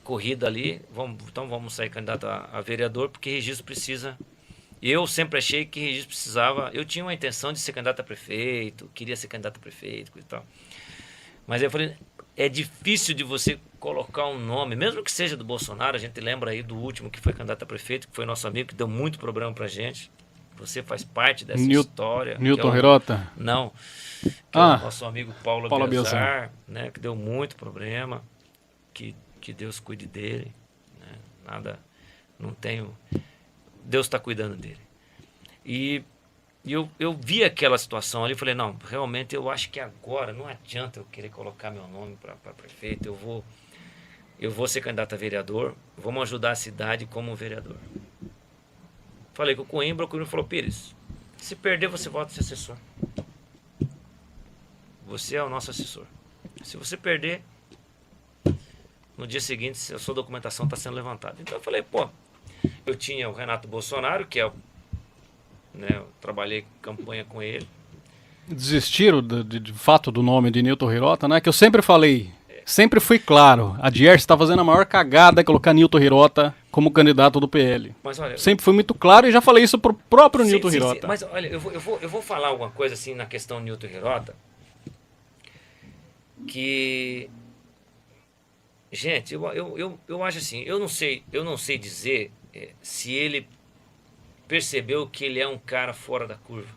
corrida ali, então vamos sair candidato a vereador, porque registro precisa. Eu sempre achei que registro precisava. Eu tinha uma intenção de ser candidato a prefeito, queria ser candidato a prefeito e tal. Mas eu falei, é difícil de você colocar um nome, mesmo que seja do Bolsonaro. A gente lembra aí do último que foi candidato a prefeito, que foi nosso amigo, que deu muito problema pra gente. Você faz parte dessa história. Newton Hirota? Não. Que é o nosso amigo Paulo Biazar, Biazar, né, que deu muito problema. Que Deus cuide dele. Né? Nada, não tenho. Deus está cuidando dele. E eu vi aquela situação ali e falei, não, realmente eu acho que agora não adianta eu querer colocar meu nome para prefeito, eu vou ser candidato a vereador, vamos ajudar a cidade como vereador. Falei com o Coimbra falou, Pires, se perder você volta a ser assessor. Você é o nosso assessor. Se você perder, no dia seguinte a sua documentação está sendo levantada. Então eu falei, pô, eu tinha o Renato Bolsonaro, que é né, eu trabalhei campanha com ele. Desistiram de fato do nome de Newton Hirota, né? Que eu sempre falei, Sempre fui claro, a Dierce está fazendo a maior cagada colocar Nilton Hirota como candidato do PL. Mas olha, Sempre fui muito claro e já falei isso pro próprio sim, Nilton sim, Hirota. sim. Mas olha, eu vou falar alguma coisa assim na questão Nilton Hirota, que, gente, eu acho assim, eu não sei dizer se ele percebeu que ele é um cara fora da curva,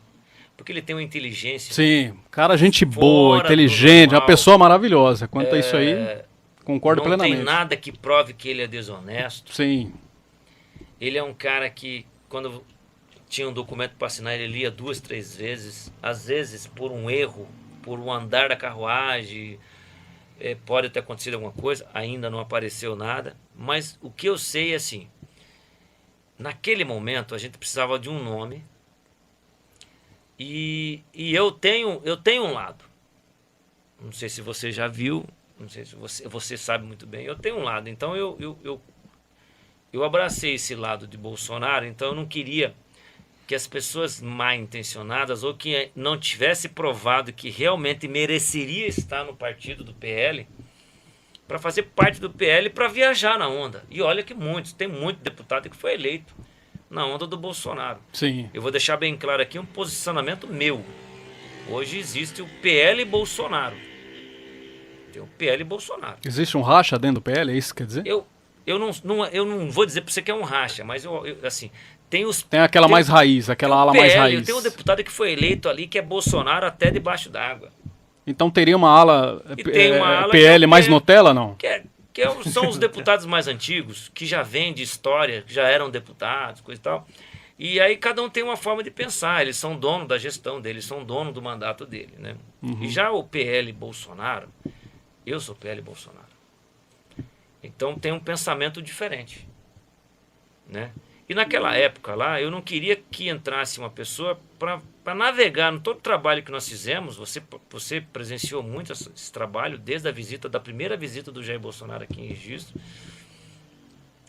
porque ele tem uma inteligência Sim, cara, gente boa, fora do inteligente, uma normal. pessoa maravilhosa. Quanto a isso aí, concordo não plenamente. tem nada que prove que ele é desonesto. Sim, Ele é um cara que, quando tinha um documento para assinar, ele lia 2, 3 vezes, às vezes por um erro, por um andar da carruagem, pode ter acontecido alguma coisa, ainda não apareceu nada, mas o que eu sei é assim, naquele momento a gente precisava de um nome, e eu tenho um lado, não sei se você já viu, não sei se você sabe muito bem, eu tenho um lado, então eu abracei esse lado de Bolsonaro, então eu não queria que as pessoas mal intencionadas ou que não tivesse provado que realmente mereceria estar no partido do PL, para fazer parte do PL, para viajar na onda. E olha que tem muito deputado que foi eleito na onda do Bolsonaro. sim. Eu vou deixar bem claro aqui um posicionamento meu. Hoje existe o PL Bolsonaro. Tem o PL Bolsonaro. Existe um racha dentro do PL, é isso que quer dizer? Eu não vou dizer para você que é um racha, mas assim, tem os... Tem aquela mais raiz, aquela ala mais PL, raiz. tem um deputado que foi eleito ali que é Bolsonaro até debaixo d'água. Então teria uma ala, E tem uma ala PL que é- mais Nutella, não? São os deputados mais antigos, que já vêm de história, que já eram deputados, coisa e tal. E aí cada um tem uma forma de pensar, eles são dono da gestão dele, são dono do mandato dele, né? E já o PL Bolsonaro, eu sou PL Bolsonaro. Então tem um pensamento diferente, né? E naquela época lá, eu não queria que entrasse uma pessoa para navegar no todo o trabalho que nós fizemos. Você presenciou muito esse trabalho, desde da primeira visita do Jair Bolsonaro aqui em Registro,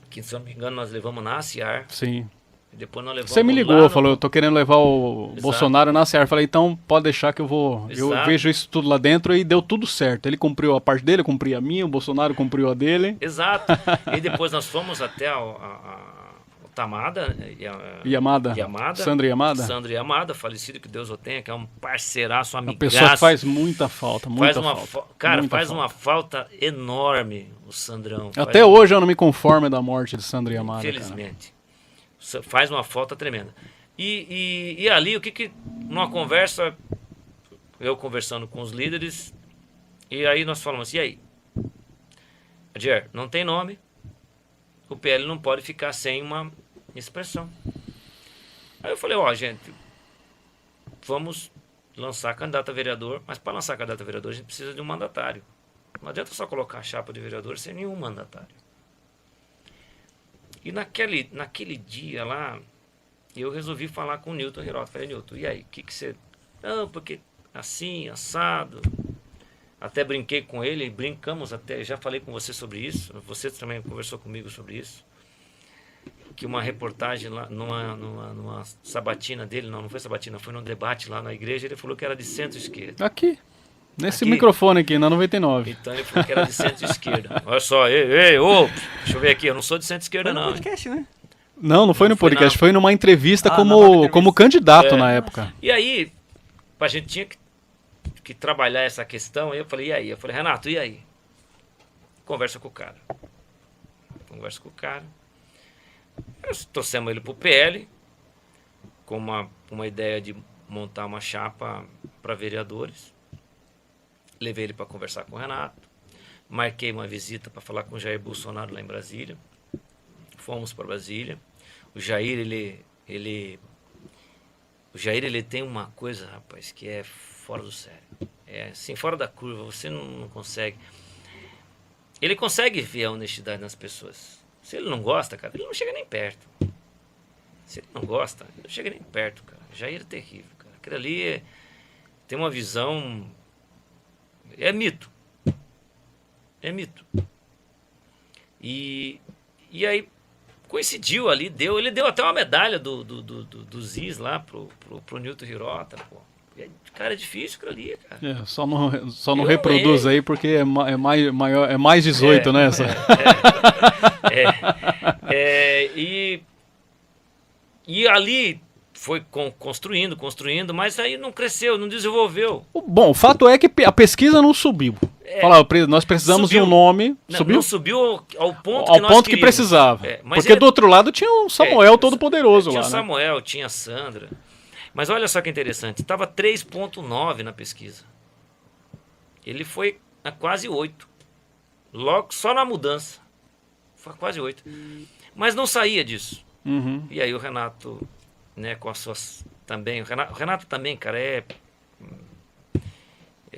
que, se eu não me engano, nós levamos na ACIAR. Sim. E depois nós levamos Você me lá ligou, no- falou, eu tô querendo levar o Exato. Bolsonaro na Seara. Falei, então pode deixar que eu vou. Eu Exato. vejo isso tudo lá dentro e deu tudo certo. Ele cumpriu a parte dele, eu cumpri a minha, o Bolsonaro cumpriu a dele. Exato. E depois nós fomos até o Tamada, Yamada. Sandra Yamada. Sandro Yamada, falecido, que Deus o tenha, que é um parceiraço, Uma amigaço. pessoa que faz muita falta, muita Faz uma falta. Cara, muita faz falta. uma falta enorme o Sandrão. Até hoje eu não me conformo da morte de Sandra Yamada. Cara. Infelizmente. Faz uma falta tremenda. E ali, numa conversa, eu conversando com os líderes, e aí nós falamos assim, e aí? Adier, não tem nome, o PL não pode ficar sem uma expressão. Aí eu falei, gente, vamos lançar candidato a vereador, mas para lançar candidato a vereador a gente precisa de um mandatário. Não adianta só colocar a chapa de vereador sem nenhum mandatário. E naquele dia lá, eu resolvi falar com o Nilton Hirota. Falei, Nilton, e aí, o que você... Não, porque assim, assado. Até brinquei com ele, brincamos até, já falei com você sobre isso, você também conversou comigo sobre isso. Que uma reportagem lá, numa sabatina dele, não foi sabatina, foi num debate lá na igreja, ele falou que era de centro-esquerda. Aqui. Nesse Aqui. microfone aqui, na 99. Então ele falou que era de centro-esquerda. Olha só, deixa eu ver aqui, eu não sou de centro-esquerda Foi no não. podcast, né? Não foi Não no foi podcast, na- foi numa entrevista Ah, na própria como, entrevista. como candidato É. na época. E aí, a gente tinha que trabalhar essa questão, aí eu falei, e aí? Eu falei, Renato, e aí? Conversa com o cara. Conversa com o cara. Nós trouxemos ele pro PL, com uma ideia de montar uma chapa para vereadores. Levei ele para conversar com o Renato. Marquei uma visita para falar com o Jair Bolsonaro lá em Brasília. Fomos para Brasília. O Jair, ele tem uma coisa, rapaz, que é fora do sério. É assim, fora da curva, você não consegue. Ele consegue ver a honestidade nas pessoas. Se ele não gosta, cara, ele não chega nem perto. Se ele não gosta, ele não chega nem perto, cara. Jair é terrível, cara. Aquilo ali tem uma visão... É mito. É mito. E aí coincidiu ali, ele deu até uma medalha do ZIS lá pro Nilton Hirota, pô. Cara, é difícil aquilo ali, cara. Só não Eu reproduz errei. aí porque é mais 18, né? E ali foi construindo, mas aí não cresceu, não desenvolveu. Bom, o fato é que a pesquisa não subiu. Nós precisamos de um nome. Subiu? Não subiu ao ponto Ao que nós ponto que queríamos. precisava. Mas Porque do outro lado tinha o Samuel Todo-Poderoso tinha lá, o né? Samuel, tinha a Sandra. Mas olha só que interessante, estava 3,9 na pesquisa. Ele foi a quase 8. Logo, só na mudança. Foi a quase 8. Mas não saía disso. Uhum. E aí o Renato, né, com as suas também. O Renato também, cara, é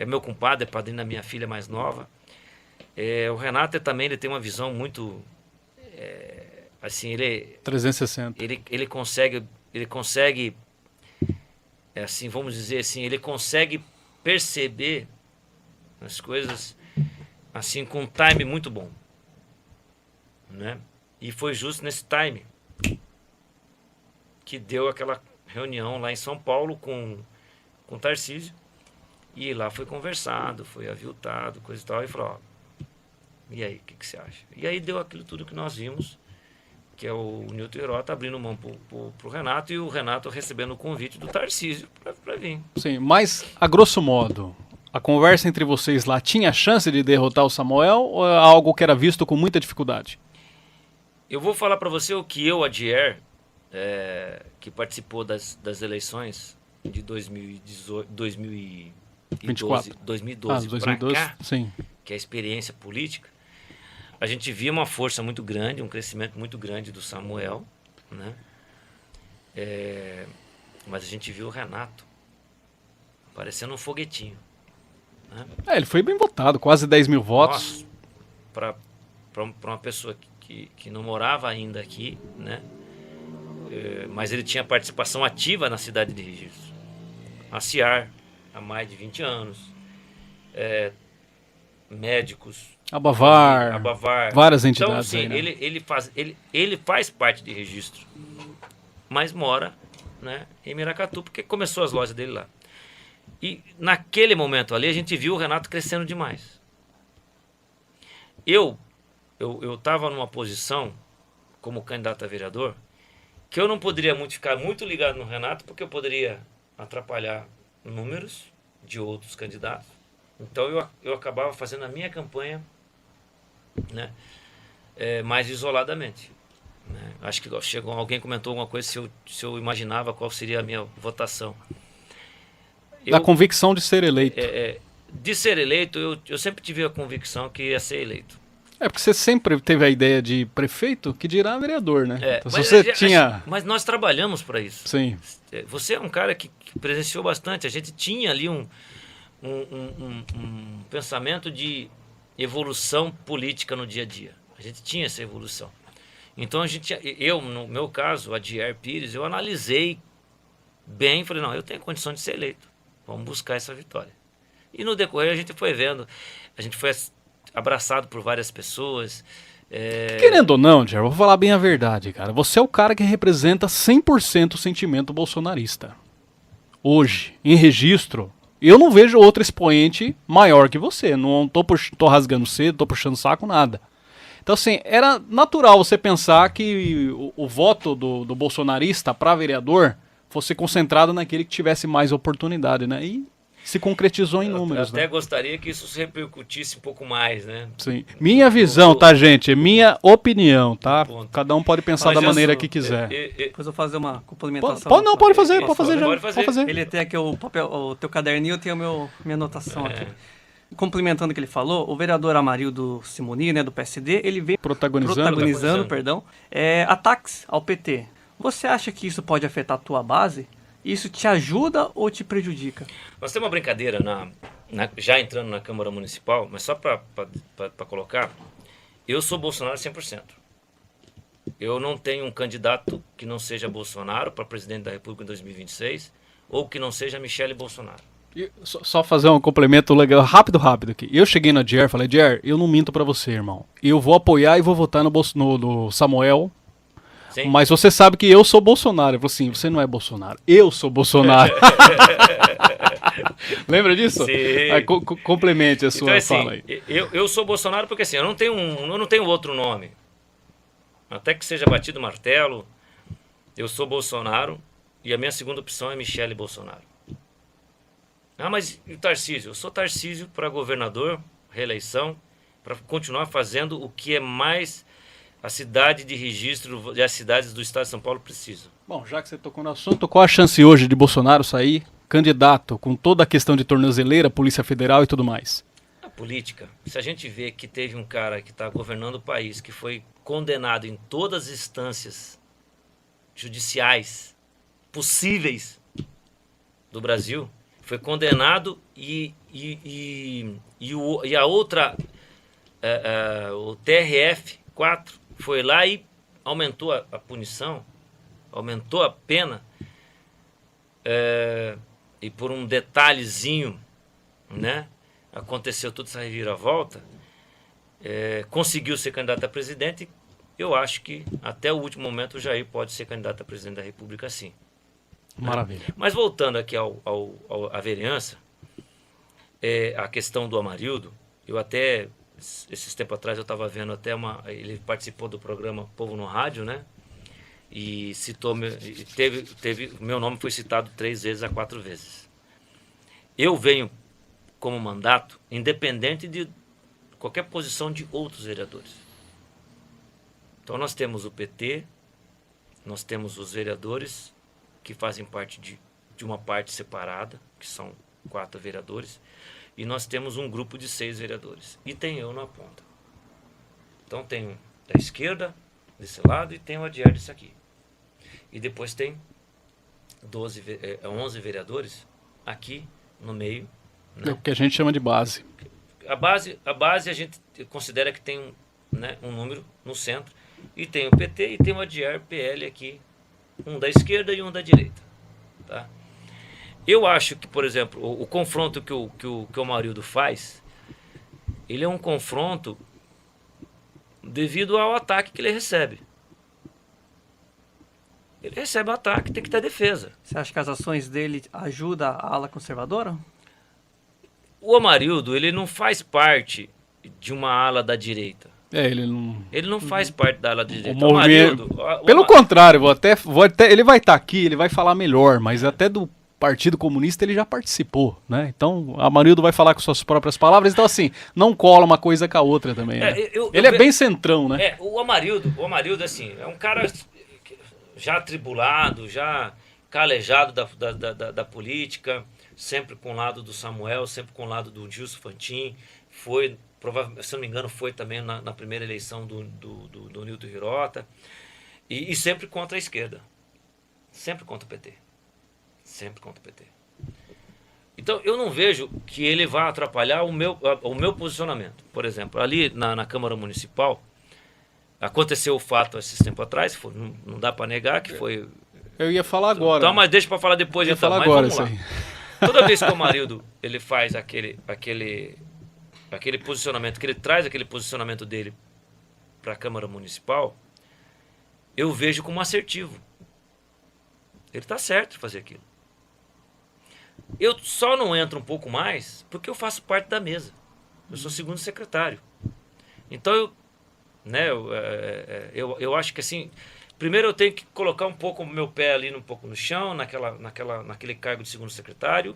meu compadre, é padrinho da minha filha mais nova. O Renato também, ele tem uma visão muito. Assim, 360. Ele consegue, assim, vamos dizer assim, ele consegue perceber as coisas assim com um time muito bom, né? E foi justo nesse time que deu aquela reunião lá em São Paulo com o Tarcísio, e lá foi conversado, foi aviltado, coisa e tal, e falou, ó, e aí, o que você acha? E aí deu aquilo tudo que nós vimos, que é o Newton Hirota abrindo mão pro Renato, e o Renato recebendo o convite do Tarcísio para vir. Sim, mas a grosso modo, a conversa entre vocês lá tinha chance de derrotar o Samuel ou é algo que era visto com muita dificuldade? Eu vou falar para você o que eu, Adier, que participou das eleições de 2012 para cá, sim. que é a experiência política, a gente via uma força muito grande, um crescimento muito grande do Samuel, né? Mas a gente viu o Renato parecendo um foguetinho, né? Ele foi bem votado, quase 10 mil votos. Para uma pessoa que não morava ainda aqui, né? Mas ele tinha participação ativa na cidade de Registro. A CIAR, há mais de 20 anos. Médicos. A Bavar. Várias Então, entidades sim, aí, né? ele faz parte de Registro, mas mora, né, em Miracatu, porque começou as lojas dele lá. E naquele momento ali, a gente viu o Renato crescendo demais. Eu estava numa posição, como candidato a vereador, que eu não poderia ficar muito ligado no Renato, porque eu poderia atrapalhar números de outros candidatos. Então eu acabava fazendo a minha campanha, né, mais isoladamente, né? Acho que alguém comentou alguma coisa se eu imaginava qual seria a minha votação. Da convicção de ser eleito. De ser eleito, eu sempre tive a convicção que ia ser eleito. Porque você sempre teve a ideia de prefeito, que dirá vereador, né? Então, se você tinha... Mas nós trabalhamos para isso. Sim. Você é um cara que presenciou bastante. A gente tinha ali um pensamento de evolução política no dia a dia. A gente tinha essa evolução. Então, no meu caso, Adier Pires, eu analisei bem e falei, não, eu tenho condição de ser eleito. Vamos buscar essa vitória. E no decorrer a gente foi vendo, a gente foi abraçado por várias pessoas. Querendo ou não, Jer, vou falar bem a verdade, cara. Você é o cara que representa 100% o sentimento bolsonarista. Hoje, em Registro, eu não vejo outro expoente maior que você. Não tô rasgando cedo, tô puxando saco, nada. Então, assim, era natural você pensar que o voto do bolsonarista para vereador fosse concentrado naquele que tivesse mais oportunidade, né? E se concretizou em números. Eu até gostaria que isso se repercutisse um pouco mais, né? Sim. Minha visão, tá, gente? É minha opinião, tá? Cada um pode pensar da maneira que quiser. Depois eu vou fazer uma complementação. Pode fazer já. Pode fazer. Ele tem aqui o teu caderninho, eu tenho minha anotação aqui. Complementando o que ele falou, o vereador Amarildo Simoni, né, do PSD, ele vem protagonizando, ataques ao PT. Você acha que isso pode afetar a tua base? Isso te ajuda ou te prejudica? Nós temos uma brincadeira, já entrando na Câmara Municipal, mas só para colocar, eu sou Bolsonaro 100%. Eu não tenho um candidato que não seja Bolsonaro para presidente da República em 2026, ou que não seja Michele Bolsonaro. Só fazer um complemento legal, rápido aqui. Eu cheguei na Jer, falei, Jer, eu não minto pra você, irmão. Eu vou apoiar e vou votar no Samuel, Sim. Mas você sabe que eu sou Bolsonaro. Eu falei assim, você não é Bolsonaro, eu sou Bolsonaro. Lembra disso? Sim. Aí, complemente a sua assim, fala aí. Eu sou Bolsonaro porque assim, eu não tenho outro nome. Até que seja batido o martelo, eu sou Bolsonaro e a minha segunda opção é Michele Bolsonaro. Ah, mas e o Tarcísio? Eu sou Tarcísio para governador, reeleição, para continuar fazendo o que é mais a cidade de registro e as cidades do estado de São Paulo precisam. Bom, já que você tocou no assunto, qual a chance hoje de Bolsonaro sair candidato com toda a questão de tornozeleira, Polícia Federal e tudo mais? A política, se a gente vê que teve um cara que está governando o país, que foi condenado em todas as instâncias judiciais possíveis do Brasil, foi condenado e a outra, o TRF-4, foi lá e aumentou a punição, aumentou a pena, e por um detalhezinho, né, aconteceu toda essa reviravolta, conseguiu ser candidato a presidente. Eu acho que até o último momento o Jair pode ser candidato a presidente da República, sim. Maravilha. Né? Mas voltando aqui à vereança, a questão do Amarildo, eu até, esses tempos atrás, eu estava vendo até ele participou do programa Povo no Rádio, né? E citou, meu nome foi citado 3 vezes a 4 vezes. Eu venho como mandato, independente de qualquer posição de outros vereadores. Então nós temos o PT, nós temos os vereadores que fazem parte de uma parte separada, que são 4 vereadores, e nós temos um grupo de 6 vereadores. E tem eu na ponta. Então tem um da esquerda, desse lado, e tem o Adier desse aqui. E depois tem 11 vereadores aqui no meio. Né? É o que a gente chama de base. A base a gente considera que tem um número no centro, e tem o PT e tem o Adier PL aqui, um da esquerda e um da direita. Tá? Eu acho que, por exemplo, o confronto que o Amarildo faz, ele é um confronto devido ao ataque que ele recebe. Ele recebe o ataque, tem que ter defesa. Você acha que as ações dele ajudam a ala conservadora? O Amarildo, ele não faz parte de uma ala da direita. Ele não faz parte da ala da direita. O Amarildo, pelo contrário, ele vai estar aqui, ele vai falar melhor, mas até do Partido Comunista ele já participou, né? Então, o Amarildo vai falar com suas próprias palavras, então assim, não cola uma coisa com a outra também, né? Ele é bem centrão, né? O Amarildo, assim, é um cara já atribulado, já calejado da política, sempre com o lado do Samuel, sempre com o lado do Gilson Fantin, foi, provavelmente, se não me engano, foi também na primeira eleição do Nilton Hirota, e sempre contra a esquerda, sempre contra o PT. Sempre contra o PT. Então, eu não vejo que ele vá atrapalhar o meu posicionamento. Por exemplo, ali na Câmara Municipal, aconteceu o fato esses tempos atrás, não dá para negar que foi... Eu ia falar agora. Então, mas deixa para falar depois. Eu ia falar mas agora vamos lá. isso aí. Toda vez que o Amarildo ele faz aquele posicionamento, que ele traz aquele posicionamento dele para a Câmara Municipal, eu vejo como assertivo. Ele está certo de fazer aquilo. Eu só não entro um pouco mais porque eu faço parte da mesa. Eu sou segundo secretário. Então, eu acho que assim, primeiro eu tenho que colocar um pouco o meu pé ali um pouco no chão, naquele cargo de segundo secretário,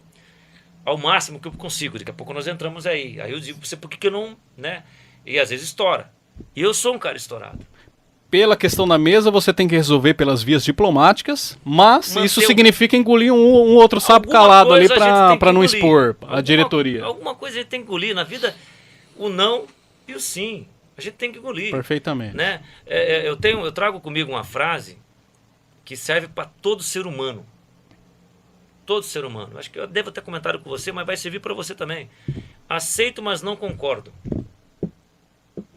ao máximo que eu consigo. Daqui a pouco nós entramos aí. Aí eu digo para você por que eu não, né? E às vezes estoura. E eu sou um cara estourado. Pela questão da mesa, você tem que resolver pelas vias diplomáticas, mas isso significa engolir um outro sapo calado ali para não expor a diretoria. Alguma coisa a gente tem que engolir na vida, o não e o sim. A gente tem que engolir. Perfeitamente. Né? Eu trago comigo uma frase que serve para todo ser humano. Todo ser humano. Acho que eu devo ter comentado com você, mas vai servir para você também. Aceito, mas não concordo.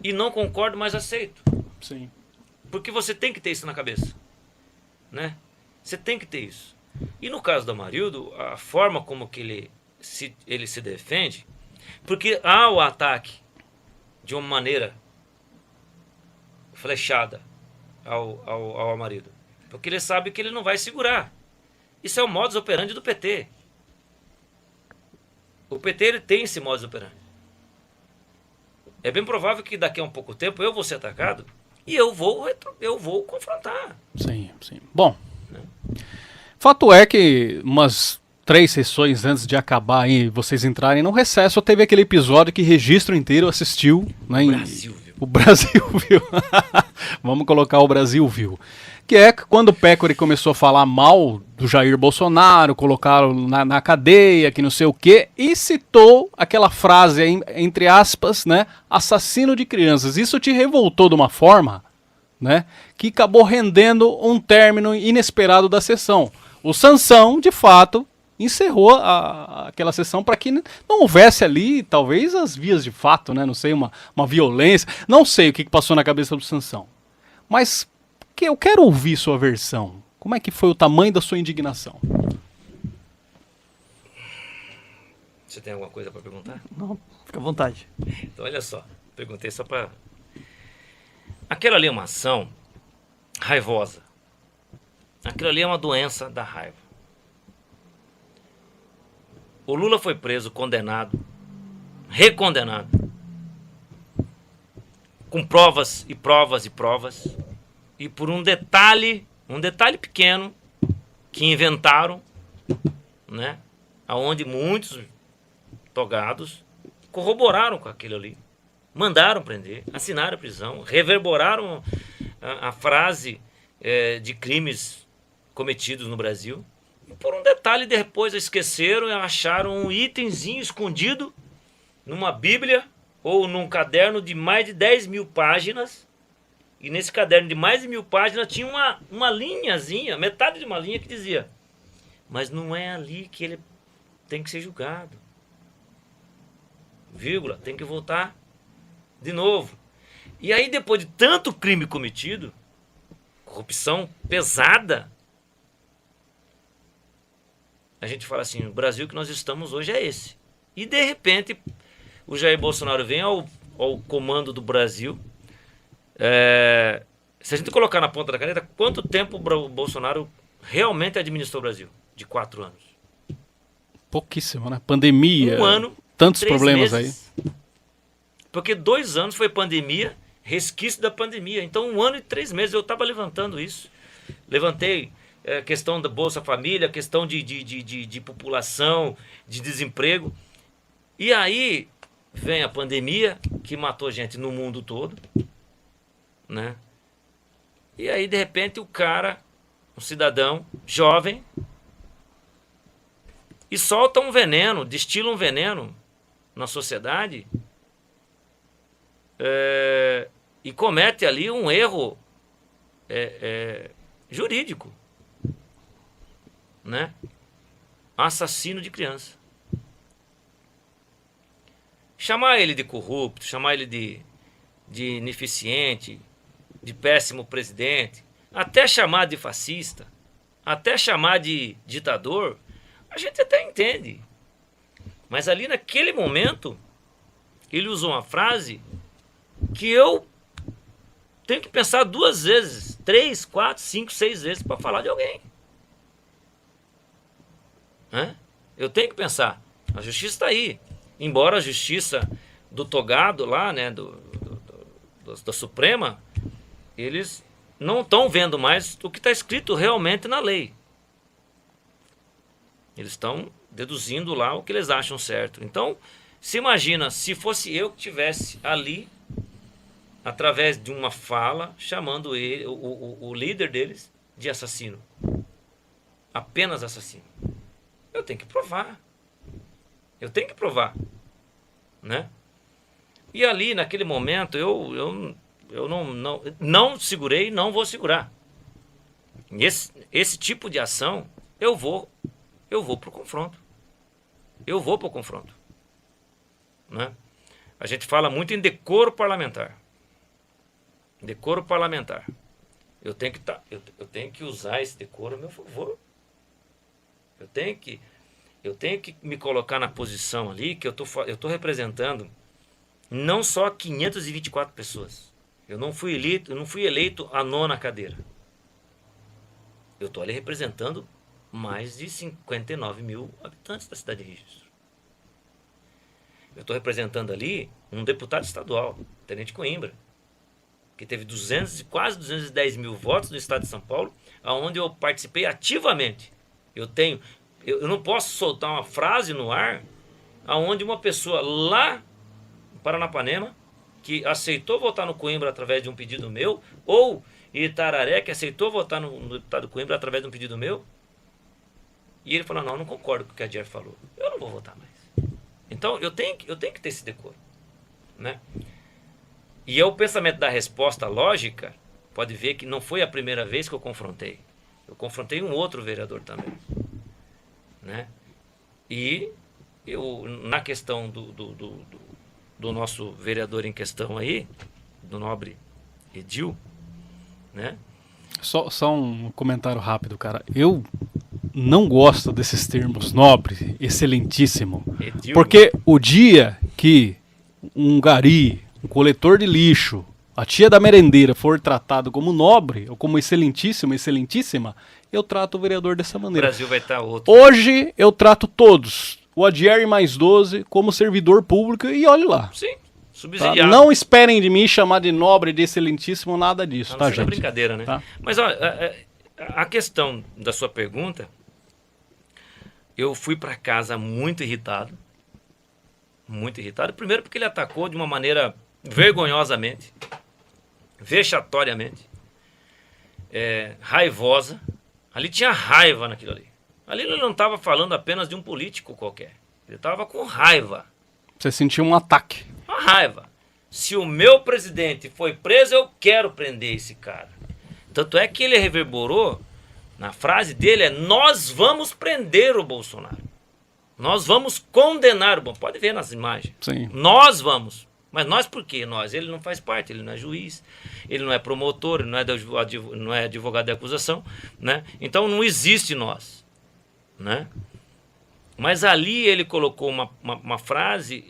E não concordo, mas aceito. Sim. Porque você tem que ter isso na cabeça, né? Você tem que ter isso. E no caso do Amarildo, a forma como que ele se defende, porque há o ataque de uma maneira flechada ao Amarildo. Porque ele sabe que ele não vai segurar. Isso é o modus operandi do PT. O PT ele tem esse modus operandi. É bem provável que daqui a um pouco tempo eu vou ser atacado e eu vou confrontar. Sim, sim. Bom, fato é que umas 3 sessões antes de acabar aí, vocês entrarem no recesso, teve aquele episódio que Registro inteiro assistiu. Né, o Brasil viu. O Brasil viu. Vamos colocar o Brasil viu. Que é quando o Pécori começou a falar mal do Jair Bolsonaro, colocaram na cadeia, que não sei o quê, e citou aquela frase, entre aspas, né, assassino de crianças. Isso te revoltou de uma forma, né, que acabou rendendo um término inesperado da sessão. O Sansão, de fato, encerrou aquela sessão para que não houvesse ali, talvez, as vias de fato, né, não sei, uma violência. Não sei o que passou na cabeça do Sansão. Mas eu quero ouvir sua versão. Como é que foi o tamanho da sua indignação? Você tem alguma coisa para perguntar? Não, fica à vontade. Então, olha só. Perguntei só para... Aquela ali é uma ação raivosa. Aquilo ali é uma doença da raiva. O Lula foi preso, condenado, recondenado, com provas e provas e provas, e por um detalhe pequeno que inventaram, né, aonde muitos togados corroboraram com aquilo ali, mandaram prender, assinaram a prisão, reverboraram a frase de crimes cometidos no Brasil. E por um detalhe depois esqueceram e acharam um itemzinho escondido numa Bíblia ou num caderno de mais de 10 mil páginas. E nesse caderno de mais de 1000 páginas tinha uma linhazinha, metade de uma linha que dizia: mas não é ali que ele tem que ser julgado. Vírgula, tem que voltar de novo. E aí depois de tanto crime cometido, corrupção pesada, a gente fala assim, o Brasil que nós estamos hoje é esse. E de repente o Jair Bolsonaro vem ao comando do Brasil. Se a gente colocar na ponta da caneta, quanto tempo o Bolsonaro realmente administrou o Brasil? De 4 anos. Pouquíssimo, né? Pandemia. 1 ano. Tantos problemas meses. Aí. Porque 2 anos foi pandemia, resquício da pandemia. Então 1 ano e 3 meses eu estava levantando isso. Levantei questão da Bolsa Família, questão de população, de desemprego. E aí vem a pandemia, que matou gente no mundo todo, né? E aí, de repente, o cara, um cidadão jovem, e solta um veneno, destila um veneno na sociedade, e comete ali um erro jurídico, né? Assassino de criança. Chamar ele de corrupto, chamar ele de ineficiente, de péssimo presidente, até chamar de fascista, até chamar de ditador, a gente até entende. Mas ali naquele momento, ele usou uma frase que eu tenho que pensar 2 vezes, 3, 4, 5, 6 vezes para falar de alguém. Eu tenho que pensar. A justiça está aí. Embora a justiça do togado lá, né, da Suprema, eles não estão vendo mais o que está escrito realmente na lei. Eles estão deduzindo lá o que eles acham certo. Então, se imagina se fosse eu que estivesse ali, através de uma fala, chamando ele, o líder deles de assassino. Apenas assassino. Eu tenho que provar. Eu tenho que provar, né? E ali, naquele momento, eu não segurei e não vou segurar. Esse tipo de ação, eu vou pro confronto. Eu vou pro confronto, né? A gente fala muito em decoro parlamentar. Decoro parlamentar. Eu tenho que usar esse decoro a meu favor. Eu tenho que me colocar na posição ali que eu tô representando não só 524 pessoas. Eu não fui eleito a 9ª cadeira. Eu estou ali representando mais de 59 mil habitantes da cidade de Registro. Eu estou representando ali um deputado estadual, Tenente Coimbra, que teve quase 210 mil votos no estado de São Paulo, onde eu participei ativamente. Eu não posso soltar uma frase no ar onde uma pessoa lá em Paranapanema, que aceitou votar no Coimbra através de um pedido meu, ou em Itararé, que aceitou votar no deputado Coimbra através de um pedido meu, e ele falou, não, eu não concordo com o que a Dier falou, eu não vou votar mais. Então eu tenho que ter esse decoro, né? E é o pensamento da resposta lógica, pode ver que não foi a primeira vez que eu confrontei. Eu confrontei um outro vereador também, né? E eu, na questão do nosso vereador em questão aí, do nobre Edil, né? Só um comentário rápido, cara. Eu não gosto desses termos nobre, excelentíssimo. Edil, porque o dia que um gari, um coletor de lixo, a tia da merendeira for tratado como nobre ou como excelentíssimo, excelentíssima, eu trato o vereador dessa o maneira. Brasil vai estar outro. Hoje eu trato todos, o Adier mais 12, como servidor público e olhe lá. Sim, Tá? subsidiado. Não esperem de mim chamar de nobre, de excelentíssimo, nada disso, tá, gente? É brincadeira, né? Tá? Mas ó, a questão da sua pergunta, eu fui para casa muito irritado. Muito irritado. Primeiro porque ele atacou de uma maneira vergonhosamente, vexatoriamente, raivosa. Ali tinha raiva naquilo ali. Ali ele não estava falando apenas de um político qualquer. Ele estava com raiva. Você sentiu um ataque. Uma raiva. Se o meu presidente foi preso, eu quero prender esse cara. Tanto é que ele reverberou, na frase dele nós vamos prender o Bolsonaro. Nós vamos condenar o Bolsonaro. Pode ver nas imagens. Sim. Nós vamos. Mas nós por quê? Nós. Ele não faz parte, ele não é juiz, ele não é promotor, ele não é advogado de acusação, né? Então não existe nós, né? Mas ali ele colocou uma frase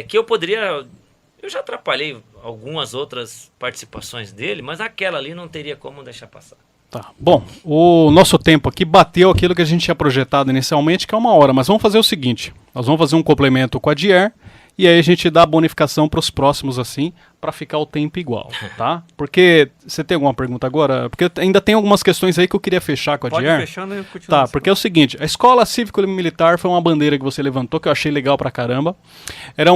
que eu poderia... Eu já atrapalhei algumas outras participações dele, mas aquela ali não teria como deixar passar. Tá. Bom, o nosso tempo aqui bateu aquilo que a gente tinha projetado inicialmente, que é 1 hora, mas vamos fazer o seguinte, nós vamos fazer um complemento com a Dier, e aí a gente dá a bonificação para os próximos assim, para ficar o tempo igual, tá? Porque, você tem alguma pergunta agora? Porque ainda tem algumas questões aí que eu queria fechar com a Dier. Pode fechando e eu continuo. Tá, porque é o seguinte, a Escola Cívico-Militar foi uma bandeira que você levantou, que eu achei legal pra caramba. Era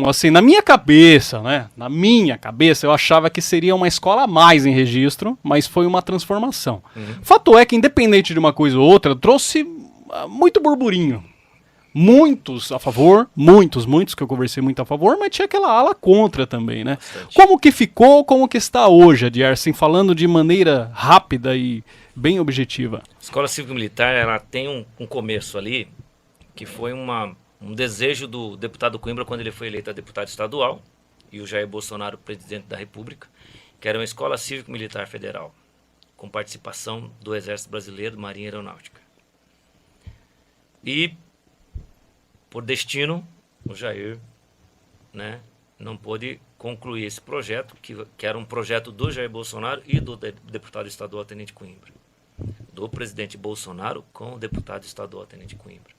assim, na minha cabeça, né? Na minha cabeça, eu achava que seria uma escola a mais em Registro, mas foi uma transformação. Fato é que, independente de uma coisa ou outra, trouxe muito burburinho. Muitos a favor, muitos que eu conversei muito a favor, mas tinha aquela ala contra também, né? Bastante. Como que ficou, como que está hoje, Adier, assim, falando de maneira rápida e bem objetiva? A Escola Cívico-Militar, ela tem um começo ali, que foi um desejo do deputado Coimbra quando ele foi eleito a deputado estadual, e o Jair Bolsonaro, presidente da República, que era uma Escola Cívico-Militar Federal, com participação do Exército Brasileiro, Marinha e Aeronáutica. E por destino, o Jair, né, não pôde concluir esse projeto, que era um projeto do Jair Bolsonaro e do deputado estadual Tenente Coimbra. Do presidente Bolsonaro com o deputado estadual Tenente Coimbra.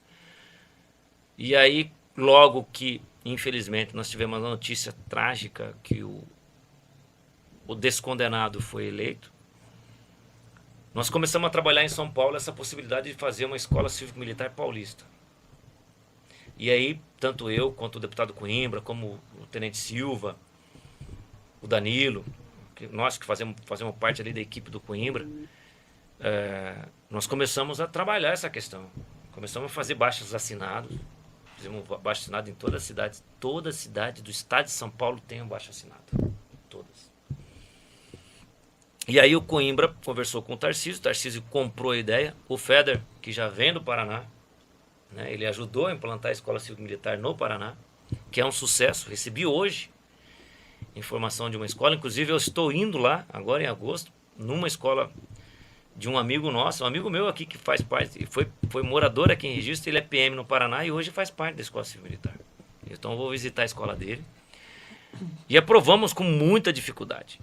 E aí, logo que, infelizmente, nós tivemos uma notícia trágica que o descondenado foi eleito, nós começamos a trabalhar em São Paulo essa possibilidade de fazer uma escola cívico-militar paulista. E aí, tanto eu, quanto o deputado Coimbra, como o Tenente Silva, o Danilo, nós que fazemos parte ali da equipe do Coimbra, nós começamos a trabalhar essa questão. Começamos a fazer baixos assinados. Fizemos baixo assinado em todas as cidades. Toda cidade do estado de São Paulo tem um baixo assinado. Todas. E aí o Coimbra conversou com o Tarcísio comprou a ideia. O Feder, que já vem do Paraná, né, ele ajudou a implantar a Escola Cívico-Militar no Paraná, que é um sucesso. Recebi hoje informação de uma escola. Inclusive eu estou indo lá, agora em agosto, numa escola de um amigo nosso, um amigo meu aqui que faz parte, foi morador aqui em Registro, ele é PM no Paraná e hoje faz parte da Escola Cívico-Militar. Então eu vou visitar a escola dele. E aprovamos com muita dificuldade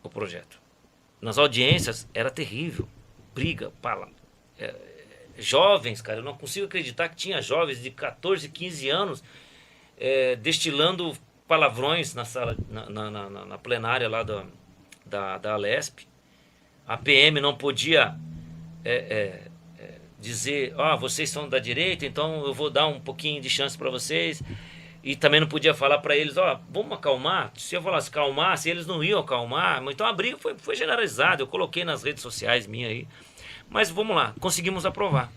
o projeto. Nas audiências era terrível. Briga, jovens, cara, eu não consigo acreditar que tinha jovens de 14, 15 anos destilando palavrões na sala, na plenária lá da Alesp. A PM não podia dizer, vocês são da direita, então eu vou dar um pouquinho de chance para vocês. E também não podia falar para eles, vamos acalmar. Se eu falasse acalmar, se eles não iam acalmar, então a briga foi generalizada. Eu coloquei nas redes sociais minhas aí. Mas vamos lá, conseguimos aprovar.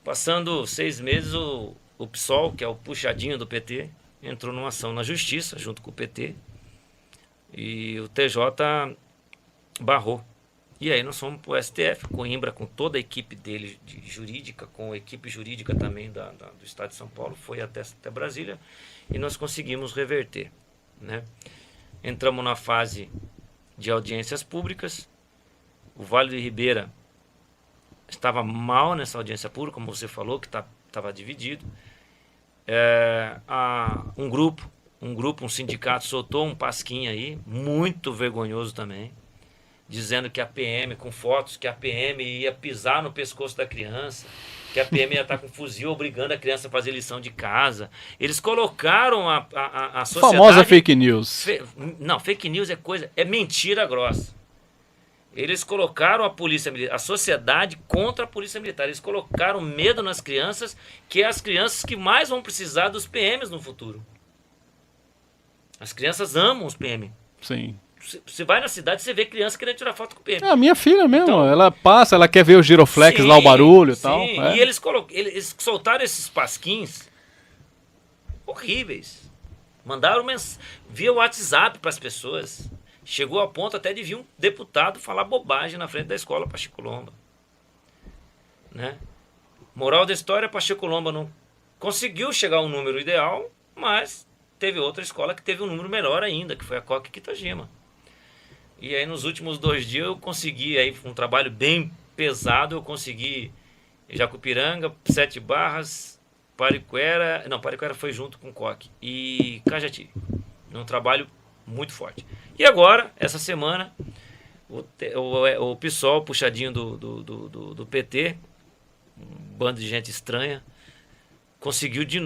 Passando 6 meses, o PSOL, que é o puxadinho do PT, entrou numa ação na justiça, junto com o PT. E o TJ barrou. E aí nós fomos para o STF, Coimbra, com toda a equipe dele jurídica, com a equipe jurídica também do Estado de São Paulo, foi até Brasília, e nós conseguimos reverter, né? Entramos na fase de audiências públicas. O Vale do Ribeira estava mal nessa audiência pública, como você falou, que estava dividido. Um sindicato soltou um pasquinho aí, muito vergonhoso também, dizendo que a PM, com fotos, que a PM ia pisar no pescoço da criança, que a PM ia estar com um fuzil obrigando a criança a fazer lição de casa. Eles colocaram a sociedade... Famosa fake news. Não, fake news é mentira grossa. Eles colocaram a sociedade contra a polícia militar. Eles colocaram medo nas crianças, que é as crianças que mais vão precisar dos PMs no futuro. As crianças amam os PM. Sim. Você vai na cidade, você vê criança querendo tirar foto com o PM. A minha filha mesmo, então, ela passa, ela quer ver o giroflex lá, o barulho e tal. E eles soltaram esses pasquins horríveis. Mandaram via WhatsApp para as pessoas. Chegou a ponto até de vir um deputado falar bobagem na frente da escola Pacheco-Lomba. Né? Moral da história, Pacheco-Lomba não conseguiu chegar ao número ideal, mas teve outra escola que teve um número melhor ainda, que foi a Coque Kitajima. E aí nos últimos 2 dias eu consegui, aí um trabalho bem pesado, eu consegui Jacupiranga, 7 Barras, Pariquera foi junto com Coque, e Cajati. Um trabalho muito forte. E agora, essa semana, o PSOL, puxadinho do PT, um bando de gente estranha,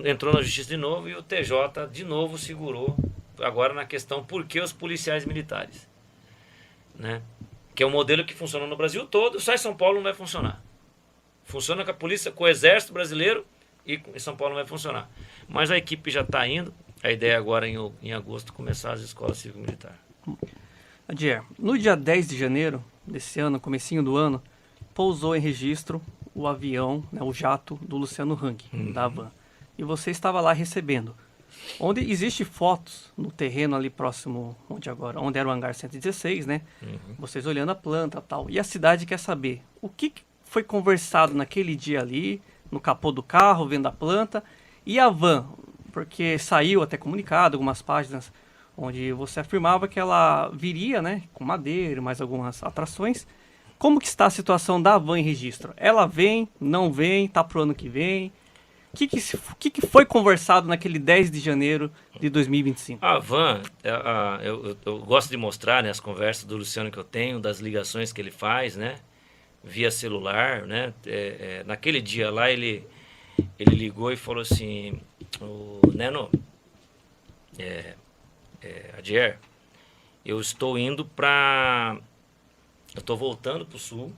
entrou na justiça de novo, e o TJ de novo segurou, agora na questão por que os policiais militares. Né? Que é um modelo que funciona no Brasil todo, só em São Paulo não vai funcionar. Funciona com a polícia, com o exército brasileiro, e em São Paulo não vai funcionar. Mas a equipe já está indo, a ideia é agora em agosto começar as escolas cívico-militar. Adier, no dia 10 de janeiro desse ano, comecinho do ano, pousou em registro o avião, né, o jato do Luciano Hang, da Havan. E você estava lá recebendo. Onde existe fotos no terreno ali próximo, onde era o hangar 116, né? Vocês olhando a planta e tal. E a cidade quer saber o que foi conversado naquele dia ali, no capô do carro, vendo a planta. E a van, porque saiu até comunicado, algumas páginas, onde você afirmava que ela viria, né? Com madeira, mais algumas atrações. Como que está a situação da van em registro? Ela vem, não vem, tá pro ano que vem? O que foi conversado naquele 10 de janeiro de 2025? A van, eu gosto de mostrar, né, as conversas do Luciano que eu tenho, das ligações que ele faz, né, via celular, né. Naquele dia lá ele ligou e falou assim: o Neno, Adier, eu estou voltando para o sul,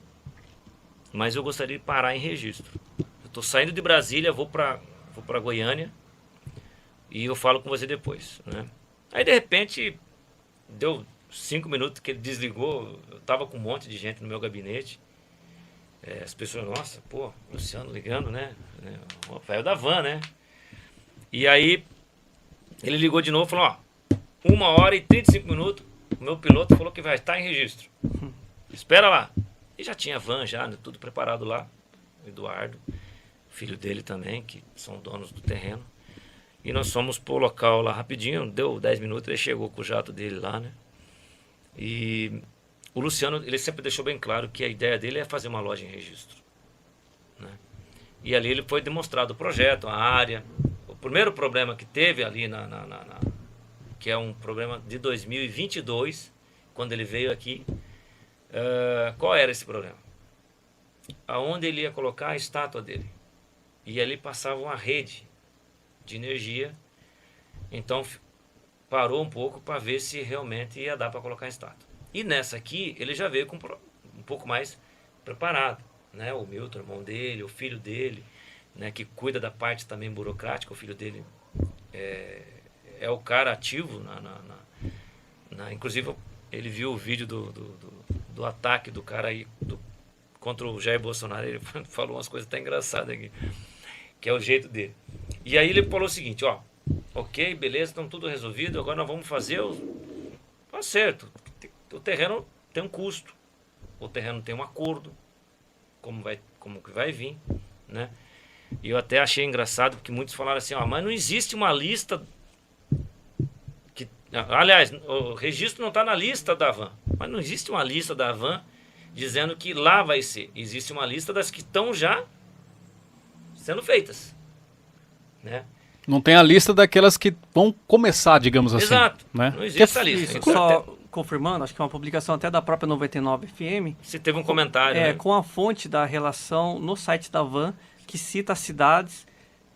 mas eu gostaria de parar em registro. Estou saindo de Brasília, vou para Goiânia e eu falo com você depois, né? Aí de repente deu 5 minutos que ele desligou, eu estava com um monte de gente no meu gabinete, as pessoas, nossa, pô, Luciano ligando, né? O velho da van, né? E aí ele ligou de novo e falou: 1h35, o meu piloto falou que vai estar em registro. Espera lá. E já tinha van, né, tudo preparado lá. O Eduardo, filho dele também, que são donos do terreno. E nós fomos pro local lá rapidinho, deu 10 minutos, ele chegou com o jato dele lá, né? E o Luciano, ele sempre deixou bem claro que a ideia dele é fazer uma loja em registro, né? E ali ele foi demonstrado o projeto, a área. O primeiro problema que teve ali que é um programa de 2022, quando ele veio aqui. Qual era esse programa? Aonde ele ia colocar a estátua dele. E ali passava uma rede de energia. Então parou um pouco para ver se realmente ia dar para colocar a estátua. E nessa aqui ele já veio com um pouco mais preparado, né? O Milton, irmão dele, o filho dele, né? Que cuida da parte também burocrática. O filho dele é o cara ativo inclusive ele viu o vídeo do ataque do cara aí contra o Jair Bolsonaro. Ele falou umas coisas até engraçadas aqui, que é o jeito dele. E aí ele falou o seguinte, ó, ok, beleza, estamos tudo resolvido, agora nós vamos fazer o acerto. O terreno tem um custo, o terreno tem um acordo, como que vai vir, né? E eu até achei engraçado, porque muitos falaram assim, ó, mas não existe uma lista que, aliás, o registro não está na lista da Havan, mas não existe uma lista da Havan dizendo que lá vai ser. Existe uma lista das que estão já sendo feitas, né? Não tem a lista daquelas que vão começar, digamos assim. Exato, né? não existe essa lista. Só confirmando, acho que é uma publicação até da própria 99 FM. Se teve um comentário, né? Com a fonte da relação no site da Havan, que cita as cidades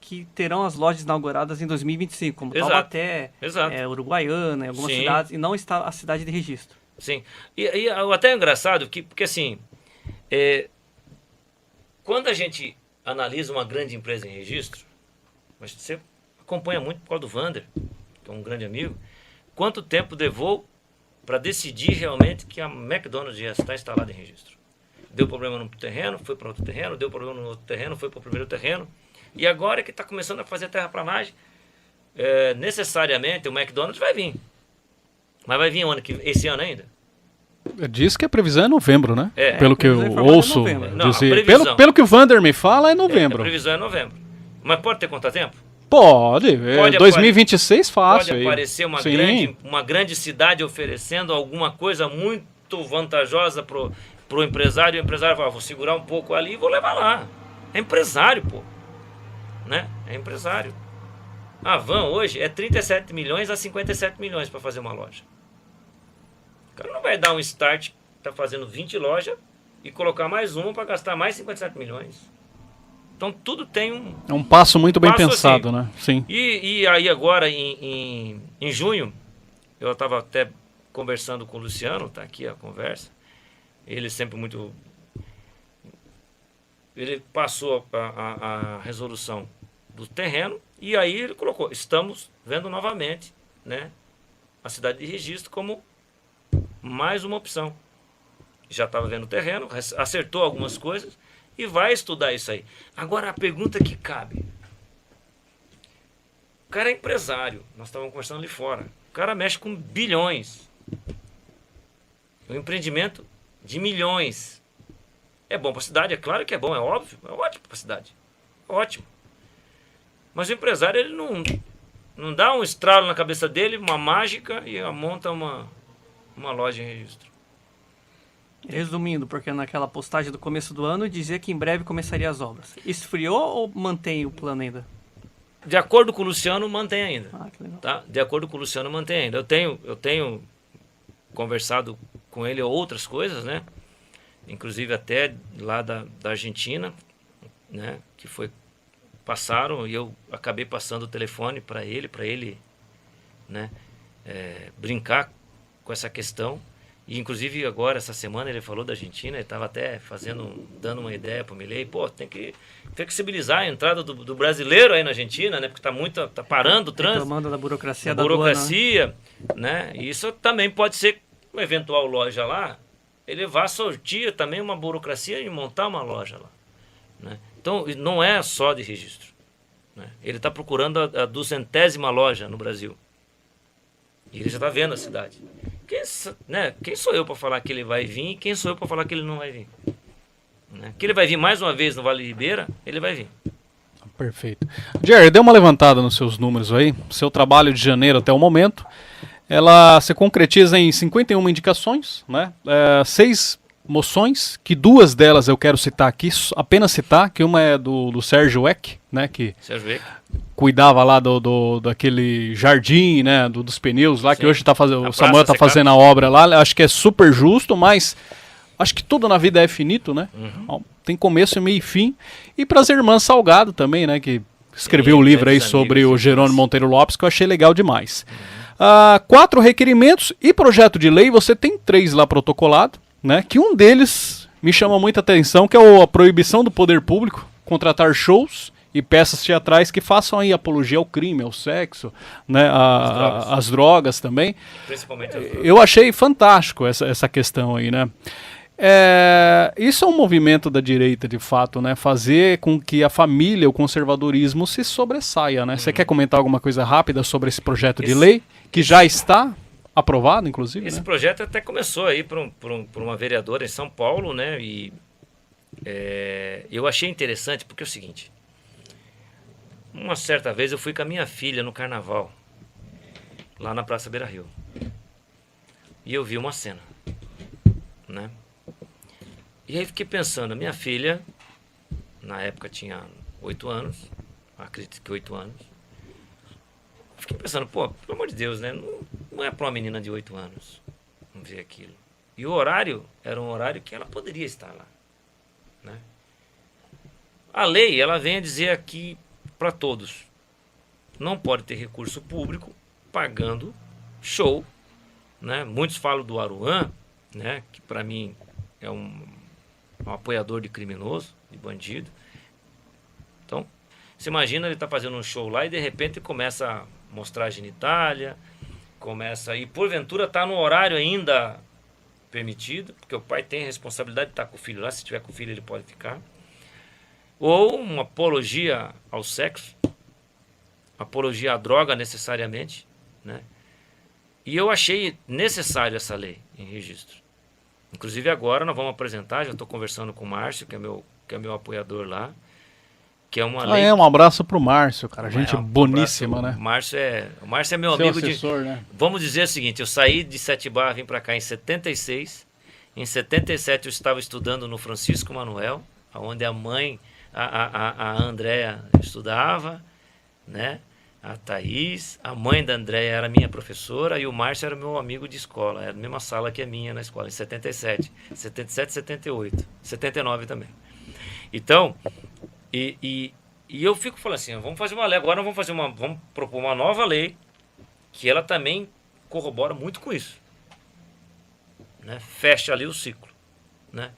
que terão as lojas inauguradas em 2025, como Taubaté, Uruguaiana, algumas cidades, e não está a cidade de registro. Sim, e até é engraçado, porque assim, quando a gente analisa uma grande empresa em registro, mas você acompanha muito por causa do Vander, que é um grande amigo, quanto tempo levou para decidir realmente que a McDonald's já está instalada em registro? Deu problema no terreno, foi para outro terreno, deu problema no outro terreno, foi para o primeiro terreno, e agora é que está começando a fazer terraplanagem, necessariamente o McDonald's vai vir. Mas vai vir esse ano ainda? Diz que a previsão é novembro, né? Pelo que eu ouço dizer. Pelo que o Vander me fala, é novembro. A previsão é novembro. Mas pode ter contratempo? Pode 2026 fácil. Pode aparecer uma grande cidade oferecendo alguma coisa muito vantajosa pro empresário, e o empresário fala, vou segurar um pouco ali e vou levar lá. É empresário, pô. Né? É empresário. A Havan hoje é 37 milhões a 57 milhões para fazer uma loja. O cara não vai dar um start, tá fazendo 20 lojas e colocar mais uma para gastar mais 57 milhões. Então tudo tem um... É um passo muito bem pensado, assim, né? Sim. E aí agora em junho, eu estava até conversando com o Luciano, tá aqui a conversa. Ele sempre muito... Ele passou a resolução do terreno e aí ele colocou, estamos vendo novamente, né, a cidade de registro como mais uma opção. Já estava vendo o terreno, acertou algumas coisas e vai estudar isso aí. Agora a pergunta que cabe. O cara é empresário, nós estávamos conversando ali fora. O cara mexe com bilhões. Um empreendimento de milhões. É bom para a cidade, é claro que é bom, é óbvio, é ótimo para a cidade. Ótimo. Mas o empresário, ele não dá um estralo na cabeça dele, uma mágica, e monta uma loja em registro. Resumindo, porque naquela postagem do começo do ano dizia que em breve começaria as obras. Esfriou ou mantém o plano ainda? De acordo com o Luciano, mantém ainda. Que legal. Tá? De acordo com o Luciano, mantém ainda. Eu tenho conversado com ele outras coisas, né? Inclusive até lá da Argentina, né? Que passaram e eu acabei passando o telefone para ele, né? Brincar com essa questão. E inclusive agora, essa semana, ele falou da Argentina, ele estava até dando uma ideia para o Milei, tem que flexibilizar a entrada do brasileiro aí na Argentina, né? Porque tá parando o trânsito. Reclamando da burocracia da burocracia, né? E isso também pode ser uma eventual loja lá, ele vai sortir também uma burocracia e montar uma loja lá, né? Então, não é só de registro, né? Ele está procurando a 200ª loja no Brasil. E ele já está vendo a cidade. Quem sou eu para falar que ele vai vir e quem sou eu para falar que ele não vai vir? Né? Que ele vai vir mais uma vez no Vale Ribeira, ele vai vir. Perfeito. Jerry, dê uma levantada nos seus números aí. Seu trabalho de janeiro até o momento, ela se concretiza em 51 indicações, né? 6 moções, que 2 delas eu quero citar aqui, apenas citar, que uma é do Sérgio Eck, né? Sérgio Eck. cuidava lá daquele jardim, né, dos pneus lá, que hoje o Samuel tá Secap. fazendo a obra lá, acho que é super justo, mas acho que tudo na vida é finito, né? Tem começo, meio e fim. E para as irmãs Salgado também, né, que escreveu o livro aí sobre o Jerônimo Monteiro Lopes, que eu achei legal demais. 4 requerimentos e projeto de lei, você tem 3 lá protocolado, né, que um deles me chama muita atenção, que é a proibição do poder público contratar shows e peças teatrais que façam aí apologia ao crime, ao sexo, né, as drogas também. Principalmente as drogas. Eu achei fantástico essa questão aí, né? Isso é um movimento da direita, de fato, né? Fazer com que a família, o conservadorismo se sobressaia, né? Você quer comentar alguma coisa rápida sobre esse projeto de lei, que já está aprovado, inclusive? Esse né? projeto até começou aí por uma vereadora em São Paulo, né? E eu achei interessante porque é o seguinte: uma certa vez eu fui com a minha filha no carnaval, lá na Praça Beira Rio, e eu vi uma cena, né? E aí fiquei pensando, a minha filha, na época tinha 8 anos, acredito que 8 anos, fiquei pensando, pô, pelo amor de Deus, né? Não é para uma menina de 8 anos não ver aquilo. E o horário era um horário que ela poderia estar lá, né? A lei, ela vem a dizer aqui para todos, não pode ter recurso público pagando show, né? Muitos falam do Aruan, né? Que para mim é um apoiador de criminoso, de bandido. Então, você imagina ele tá fazendo um show lá e de repente começa a mostrar a genitália, e porventura tá no horário ainda permitido, porque o pai tem a responsabilidade de estar com o filho lá, se tiver com o filho ele pode ficar. Ou uma apologia ao sexo, apologia à droga necessariamente, né? E eu achei necessário essa lei em registro. Inclusive agora nós vamos apresentar, já estou conversando com o Márcio, que é meu apoiador lá, que é uma lei... Um abraço pro Márcio, cara, gente boníssima, né? O Márcio é meu Seu amigo assessor, né? Vamos dizer o seguinte, eu saí de Sete Barra, vim para cá em 76, em 77 eu estava estudando no Francisco Manuel, onde a mãe, a Andréa estudava, né? A Thaís, a mãe da Andréia era minha professora e o Márcio era meu amigo de escola, era a mesma sala que a minha na escola, em 77, 78, 79 também. Então, e eu fico falando assim, vamos fazer uma lei, agora vamos propor uma nova lei, que ela também corrobora muito com isso, né? Fecha ali o ciclo, né?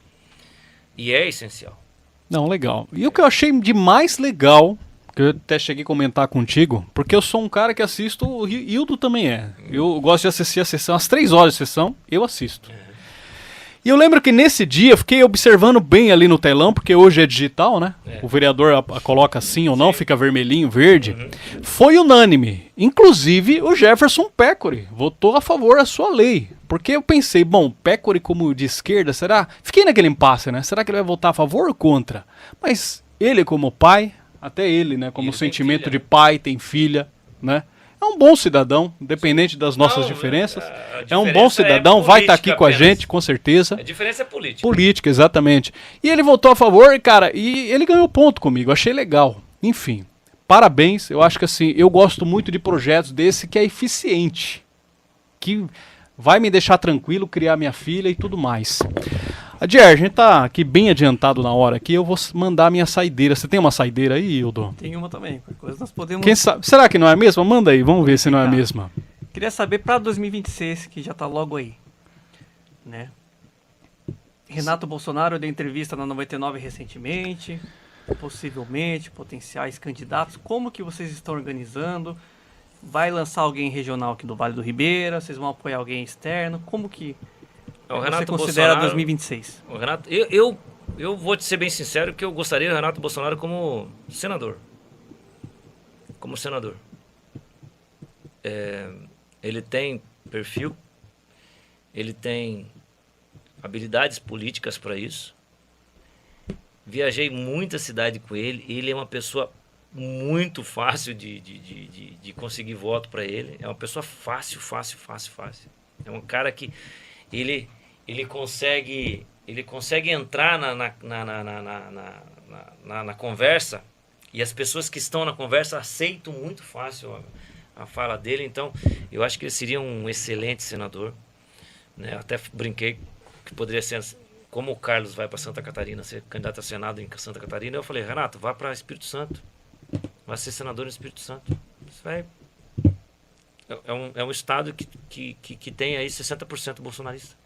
E é essencial. Não, legal. E o que eu achei de mais legal, que eu até cheguei a comentar contigo, porque eu sou um cara que assisto, o Hildo também é. Eu gosto de assistir a sessão, às 3 horas de sessão, eu assisto. E eu lembro que nesse dia eu fiquei observando bem ali no telão, porque hoje é digital, né? O vereador coloca sim ou não, fica vermelhinho, verde. Foi unânime. Inclusive o Jefferson Pécori votou a favor da sua lei. Porque eu pensei, bom, Pécori como de esquerda, será? Fiquei naquele impasse, né? Será que ele vai votar a favor ou contra? Mas ele como pai, até ele, né? Como sentimento de pai, tem filha, né? É um bom cidadão, independente das nossas diferenças. É um bom cidadão, vai estar aqui com a gente, com certeza. A diferença é política. Política, exatamente. E ele votou a favor, cara, e ele ganhou ponto comigo, achei legal. Enfim, parabéns, eu acho que assim, eu gosto muito de projetos desse que é eficiente, que vai me deixar tranquilo, criar minha filha e tudo mais. Adier, a gente tá aqui bem adiantado na hora aqui, eu vou mandar a minha saideira. Você tem uma saideira aí, Hildo? Tem uma também, qualquer coisa nós podemos... Quem sabe? Será que não é a mesma? Manda aí, vamos ver se não é a mesma. Queria saber para 2026, que já tá logo aí, né? Renato Bolsonaro deu entrevista na 99 recentemente, possivelmente, potenciais candidatos. Como que vocês estão organizando? Vai lançar alguém regional aqui do Vale do Ribeira? Vocês vão apoiar alguém externo? Como que você considera 2026? O Renato, eu vou te ser bem sincero que eu gostaria do Renato Bolsonaro como senador. Como senador. Ele tem perfil, ele tem habilidades políticas para isso. Viajei muita cidade com ele. Ele é uma pessoa muito fácil de conseguir voto para ele. É uma pessoa fácil. É um cara que ele consegue entrar na conversa E as pessoas que estão na conversa aceitam muito fácil a fala dele. Então, eu acho que ele seria um excelente senador. Né? Até brinquei que poderia ser, como o Carlos vai para Santa Catarina, ser candidato a Senado em Santa Catarina, eu falei, Renato, vá para Espírito Santo. Vai ser senador no Espírito Santo. Isso vai... É um estado que tem aí 60% bolsonarista.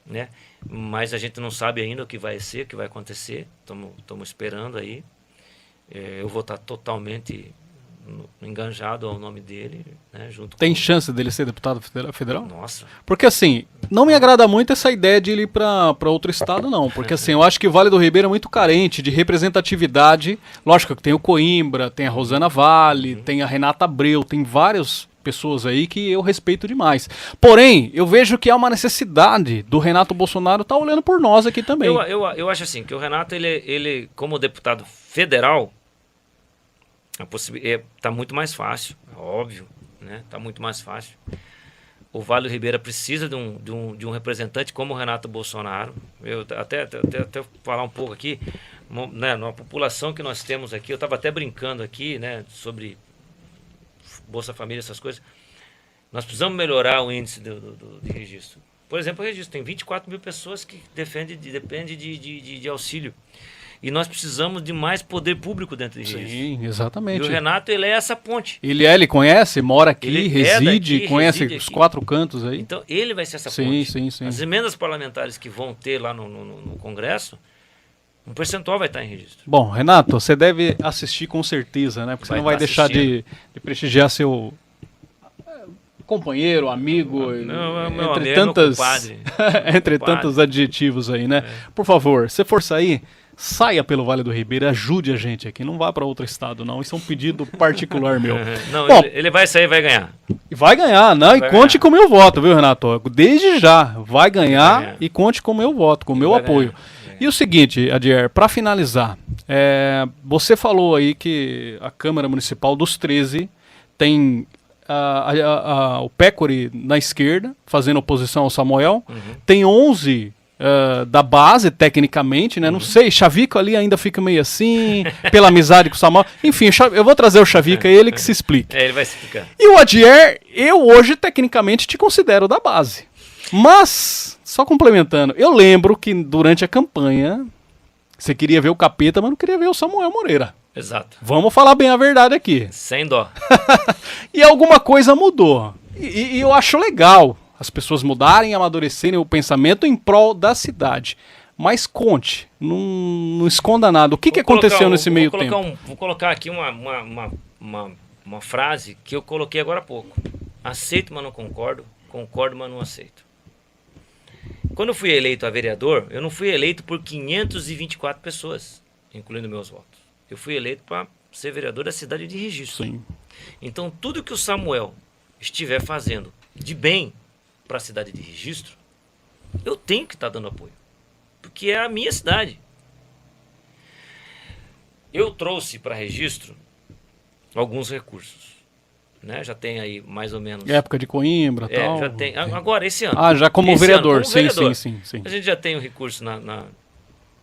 Né? Mas a gente não sabe ainda o que vai ser, o que vai acontecer. Estamos esperando aí. Eu vou estar totalmente enganjado ao nome dele, né? Tem chance dele ser deputado federal? Nossa. Porque assim, não me agrada muito essa ideia de ele ir para outro estado, não. Porque assim, eu acho que o Vale do Ribeira é muito carente de representatividade. Lógico que tem o Coimbra, tem a Rosana Vale, tem a Renata Abreu, tem várias pessoas aí que eu respeito demais. Porém, eu vejo que há uma necessidade do Renato Bolsonaro estar olhando por nós aqui também. Eu acho assim, que o Renato, ele como deputado federal, tá muito mais fácil, é óbvio, né? Tá muito mais fácil. O Vale do Ribeira precisa de um representante como o Renato Bolsonaro. Eu até falar um pouco aqui, né, na população que nós temos aqui, eu estava até brincando aqui, né, sobre Bolsa Família, essas coisas. Nós precisamos melhorar o índice de registro. Por exemplo, o registro tem 24 mil pessoas que dependem de auxílio. E nós precisamos de mais poder público dentro de registro. Sim, exatamente. E o Renato, ele é essa ponte. Ele conhece, mora aqui, Ele reside, conhece reside os aqui. 4 cantos aí. Então, ele vai ser essa ponte. Sim. As emendas parlamentares que vão ter lá no Congresso, um percentual vai estar em registro. Bom, Renato, você deve assistir com certeza, né? Porque você não vai deixar de prestigiar seu companheiro, amigo, entre tantas, entre tantos adjetivos aí, né? Por favor, se for sair, saia pelo Vale do Ribeira, ajude a gente aqui, não vá para outro estado não, isso é um pedido particular meu. Não, bom, ele vai sair e vai ganhar. Vai ganhar, não, e conte com o meu voto, viu, Renato? Desde já, vai ganhar e conte com o meu voto, com o meu apoio. E o seguinte, Adier, para finalizar, você falou aí que a Câmara Municipal dos 13 tem o Pécori na esquerda, fazendo oposição ao Samuel, tem 11 da base, tecnicamente, né? Não sei, Chavico ali ainda fica meio assim, pela amizade com o Samuel. Enfim, eu vou trazer o Chavico, ele que se explique. Ele vai se explicar. E o Adier, eu hoje, tecnicamente, te considero da base. Mas, só complementando, eu lembro que durante a campanha, você queria ver o Capeta, mas não queria ver o Samuel Moreira. Exato. Vamos falar bem a verdade aqui. Sem dó. E alguma coisa mudou. E eu acho legal as pessoas mudarem, amadurecerem o pensamento em prol da cidade. Mas conte, não esconda nada. O que aconteceu nesse meio tempo? Vou colocar aqui uma frase que eu coloquei agora há pouco. Aceito, mas não concordo. Concordo, mas não aceito. Quando eu fui eleito a vereador, eu não fui eleito por 524 pessoas, incluindo meus votos. Eu fui eleito para ser vereador da cidade de Registro. Sim. Então, tudo que o Samuel estiver fazendo de bem para a cidade de Registro, eu tenho que estar dando apoio. Porque é a minha cidade. Eu trouxe para Registro alguns recursos. Né? Já tem aí mais ou menos... Época de Coimbra e tal. Já tem. Agora, esse ano. Já como vereador. Sim. A gente já tem um recurso na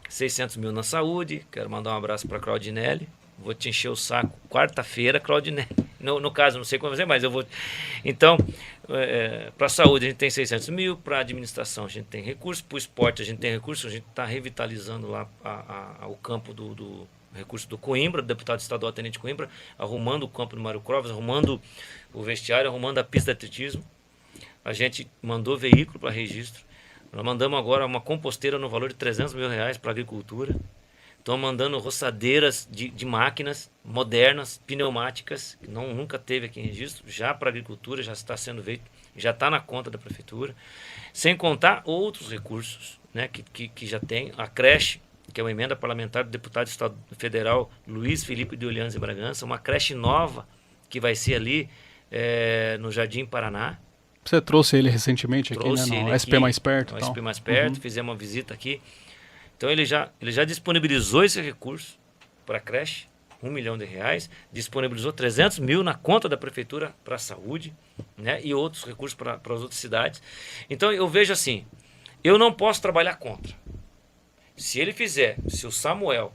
600 mil na saúde. Quero mandar um abraço para a Claudinelli. Vou te encher o saco quarta-feira, Claudinelli. No caso, não sei como fazer, mas eu vou... Então, para a saúde a gente tem 600 mil, para a administração a gente tem recurso, para o esporte a gente tem recurso, a gente está revitalizando lá o campo do recurso do Coimbra, do deputado estadual Tenente Coimbra, arrumando o campo do Mário Covas, arrumando o vestiário, arrumando a pista de atletismo. A gente mandou veículo para Registro. Nós mandamos agora uma composteira no valor de 300 mil reais para a agricultura. Estão mandando roçadeiras de máquinas modernas, pneumáticas, que nunca teve aqui em Registro, já para a agricultura, já está sendo feito, já está na conta da prefeitura. Sem contar outros recursos, né, que já tem. A creche, que é uma emenda parlamentar do deputado federal Luiz Felipe de Orleans e Bragança, uma creche nova que vai ser ali no Jardim Paraná. Você trouxe ele recentemente aqui, né? No SP Mais Perto. No SP Mais Perto, fizemos uma visita aqui. Então ele já disponibilizou esse recurso para a creche, R$1 milhão, disponibilizou 300 mil na conta da prefeitura para a saúde, né? E outros recursos para as outras cidades. Então eu vejo assim, eu não posso trabalhar contra. Se ele fizer, se o Samuel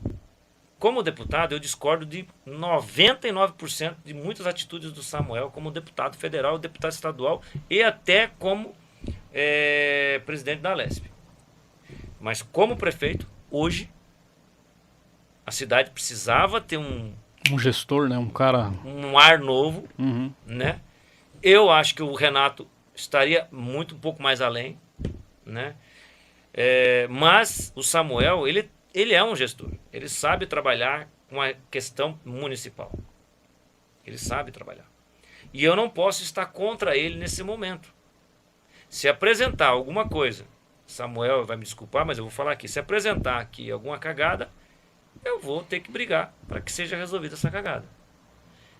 como deputado, eu discordo de 99% de muitas atitudes do Samuel como deputado federal, deputado estadual e até como presidente da Alesp. Mas como prefeito, hoje, a cidade precisava ter um gestor, né? Um cara... Um ar novo, né? Eu acho que o Renato estaria um pouco mais além, né? Mas o Samuel, ele é um gestor. Ele sabe trabalhar com a questão municipal. Ele sabe trabalhar. E eu não posso estar contra ele nesse momento. Se apresentar alguma coisa, Samuel vai me desculpar, mas eu vou falar aqui. Se apresentar aqui alguma cagada, eu vou ter que brigar para que seja resolvida essa cagada.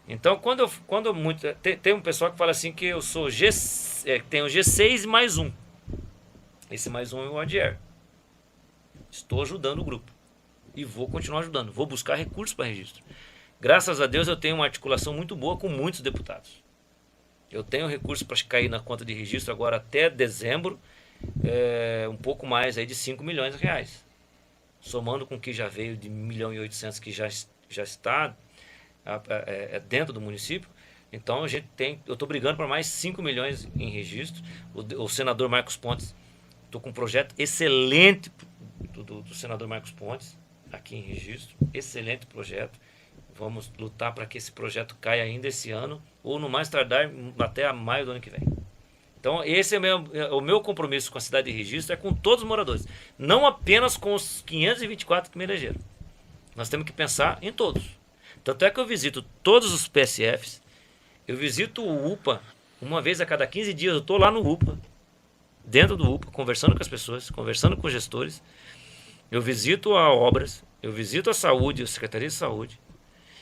Então, tem um pessoal que fala assim que eu sou tenho G6 mais um. Esse mais um é o Adier. Estou ajudando o grupo. E vou continuar ajudando. Vou buscar recursos para registro. Graças a Deus eu tenho uma articulação muito boa com muitos deputados. Eu tenho recursos para cair na conta de registro agora até dezembro. Um pouco mais aí de 5 milhões de reais. Somando com o que já veio de 1,8 milhão que já está dentro do município. Então eu estou brigando para mais 5 milhões em registro. O senador Marcos Pontes, estou com um projeto excelente do senador Marcos Pontes aqui em registro. Excelente projeto. Vamos lutar para que esse projeto caia ainda esse ano ou no mais tardar até maio do ano que vem. Então esse o meu compromisso com a cidade de registro é com todos os moradores. Não apenas com os 524 que me elegeram. Nós temos que pensar em todos. Tanto é que eu visito todos os PSFs. Eu visito o UPA uma vez a cada 15 dias. Eu estou lá no UPA, dentro do UPA, conversando com as pessoas, conversando com os gestores. Eu visito a obras, eu visito a saúde, a Secretaria de Saúde.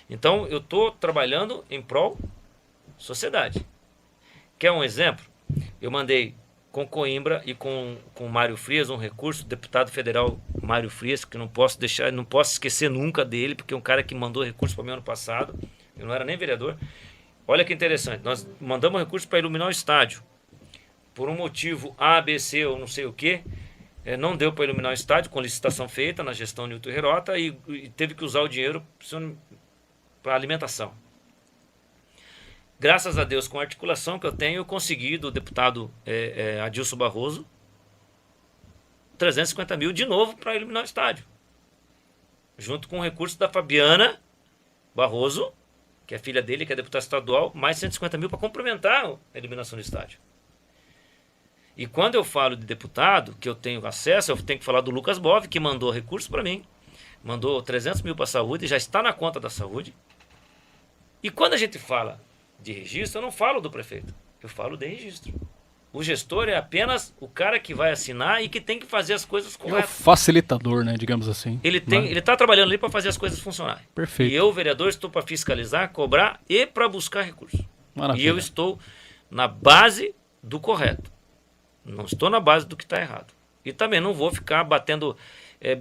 Então, eu estou trabalhando em prol sociedade. Quer um exemplo? Eu mandei com Coimbra e com Mário Frias um recurso, deputado federal Mário Frias, que não posso esquecer nunca dele, porque é um cara que mandou recurso para mim ano passado. Eu não era nem vereador. Olha que interessante, nós mandamos recurso para iluminar o estádio. Por um motivo A, B, C ou não sei o que, não deu para iluminar o estádio, com licitação feita na gestão Nilton Herota, e teve que usar o dinheiro para alimentação. Graças a Deus, com a articulação que eu tenho, eu consegui do deputado Adilson Barroso 350 mil de novo para iluminar o estádio. Junto com o recurso da Fabiana Barroso, que é filha dele, que é deputada estadual, mais 150 mil para complementar a iluminação do estádio. E quando eu falo de deputado, que eu tenho acesso, eu tenho que falar do Lucas Bove, que mandou recurso para mim, mandou 300 mil para a saúde, já está na conta da saúde. E quando a gente fala de registro, eu não falo do prefeito, eu falo de registro. O gestor é apenas o cara que vai assinar e que tem que fazer as coisas corretas. É o facilitador, né, digamos assim. Ele está trabalhando ali para fazer as coisas funcionarem. Perfeito. E eu, vereador, estou para fiscalizar, cobrar e para buscar recursos. Maravilha. E eu estou na base do correto. Não estou na base do que está errado. E também não vou ficar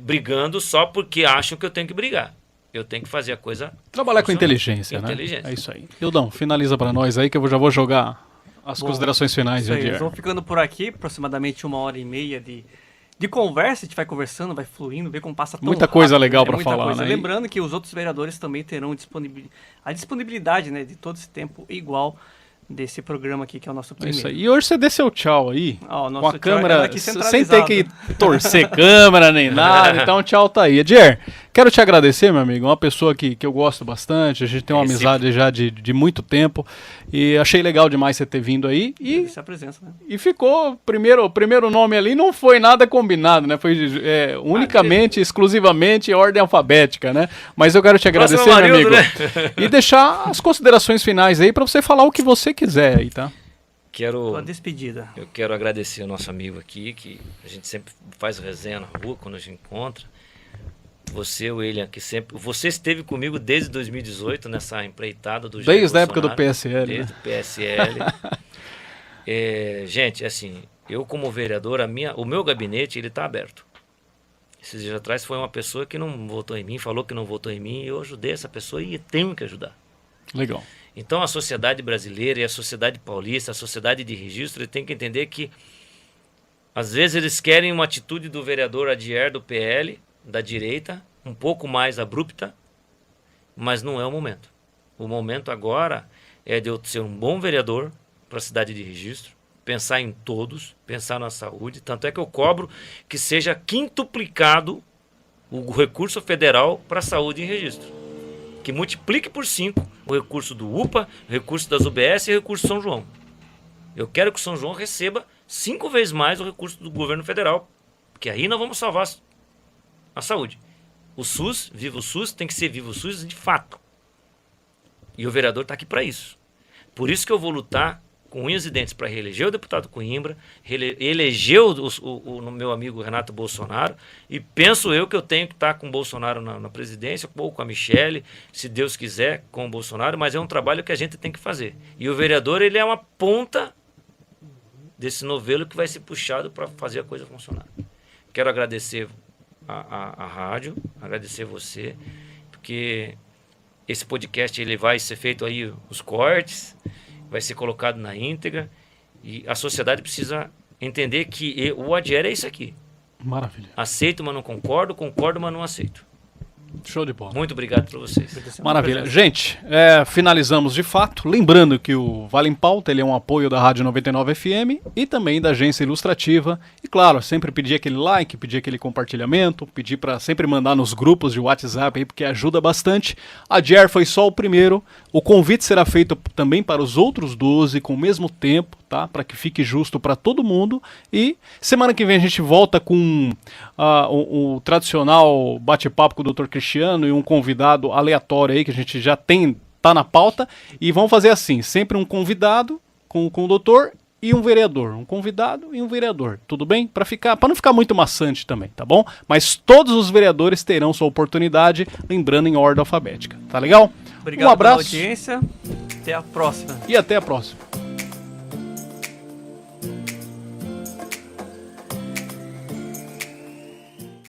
brigando só porque acham que eu tenho que brigar. Eu tenho que fazer a coisa... Trabalhar com inteligência, né? É isso aí. Ildão, finaliza para nós aí que eu já vou jogar as considerações finais. Isso aí, vamos ficando por aqui, aproximadamente 1h30 de conversa. A gente vai conversando, vai fluindo, vê como passa tão muita coisa rápido, legal para falar, né? Lembrando que os outros vereadores também terão a disponibilidade, né, de todo esse tempo igual desse programa aqui, que é o nosso primeiro. Isso aí. E hoje você dê seu tchau aí, com a câmera, aqui sem ter que torcer câmera nem nada, então tchau tá aí. Edier, quero te agradecer, meu amigo, uma pessoa que eu gosto bastante, a gente tem uma amizade já de muito tempo, e achei legal demais você ter vindo aí. E a presença, né? E ficou, o primeiro nome ali não foi nada combinado, né? Foi unicamente, exclusivamente ordem alfabética, né? Mas eu quero te agradecer, meu amigo, né? E deixar as considerações finais aí para você falar o que você quiser aí, tá? A despedida. Eu quero agradecer ao nosso amigo aqui, que a gente sempre faz resenha na rua quando a gente encontra. Você, William, que sempre... Você esteve comigo desde 2018 nessa empreitada do Jair Desde a época do PSL. Desde o PSL. Gente, assim, eu como vereador, o meu gabinete, ele está aberto. Esses dias atrás foi uma pessoa que não votou em mim, falou que não votou em mim, e eu ajudei essa pessoa e tenho que ajudar. Legal. Então a sociedade brasileira e a sociedade paulista, a sociedade de registro, tem que entender que às vezes eles querem uma atitude do vereador Adier do PL, da direita, um pouco mais abrupta, mas não é o momento. O momento agora é de eu ser um bom vereador para a cidade de Registro, pensar em todos, pensar na saúde. Tanto é que eu cobro que seja quintuplicado o recurso federal para a saúde em Registro. Que multiplique por 5 o recurso do UPA, o recurso das UBS e o recurso do São João. Eu quero que o São João receba 5 vezes mais o recurso do governo federal, porque aí nós vamos salvar a saúde. O SUS, viva o SUS, tem que ser viva o SUS de fato. E o vereador está aqui para isso. Por isso que eu vou lutar com unhas e dentes para reeleger o deputado Coimbra, eleger o meu amigo Renato Bolsonaro, e penso eu que eu tenho que estar com o Bolsonaro na presidência, ou com a Michele, se Deus quiser, com o Bolsonaro, mas é um trabalho que a gente tem que fazer. E o vereador, ele é uma ponta desse novelo que vai ser puxado para fazer a coisa funcionar. Quero agradecer a rádio, agradecer você, porque esse podcast ele vai ser feito aí os cortes, vai ser colocado na íntegra, e a sociedade precisa entender que o ADIER é isso aqui. Maravilha. Aceito, mas não concordo, concordo, mas não aceito. Show de bola. Muito obrigado para vocês. Maravilha. Gente, finalizamos de fato. Lembrando que o Vale em Pauta ele é um apoio da Rádio 99 FM e também da Agência Ilustrativa. E claro, sempre pedir aquele like, pedir aquele compartilhamento, pedir para sempre mandar nos grupos de WhatsApp aí, porque ajuda bastante. A DIER foi só o primeiro. O convite será feito também para os outros 12 com o mesmo tempo, tá? Para que fique justo para todo mundo. E semana que vem a gente volta com o tradicional bate-papo com o Dr. Cristiano e um convidado aleatório aí que a gente já tá na pauta. E vamos fazer assim, sempre um convidado com o doutor e um vereador. Um convidado e um vereador. Tudo bem? Para não ficar muito maçante também, tá bom? Mas todos os vereadores terão sua oportunidade, lembrando em ordem alfabética. Tá legal? Obrigado um abraço. pela audiência. Até a próxima. E até a próxima.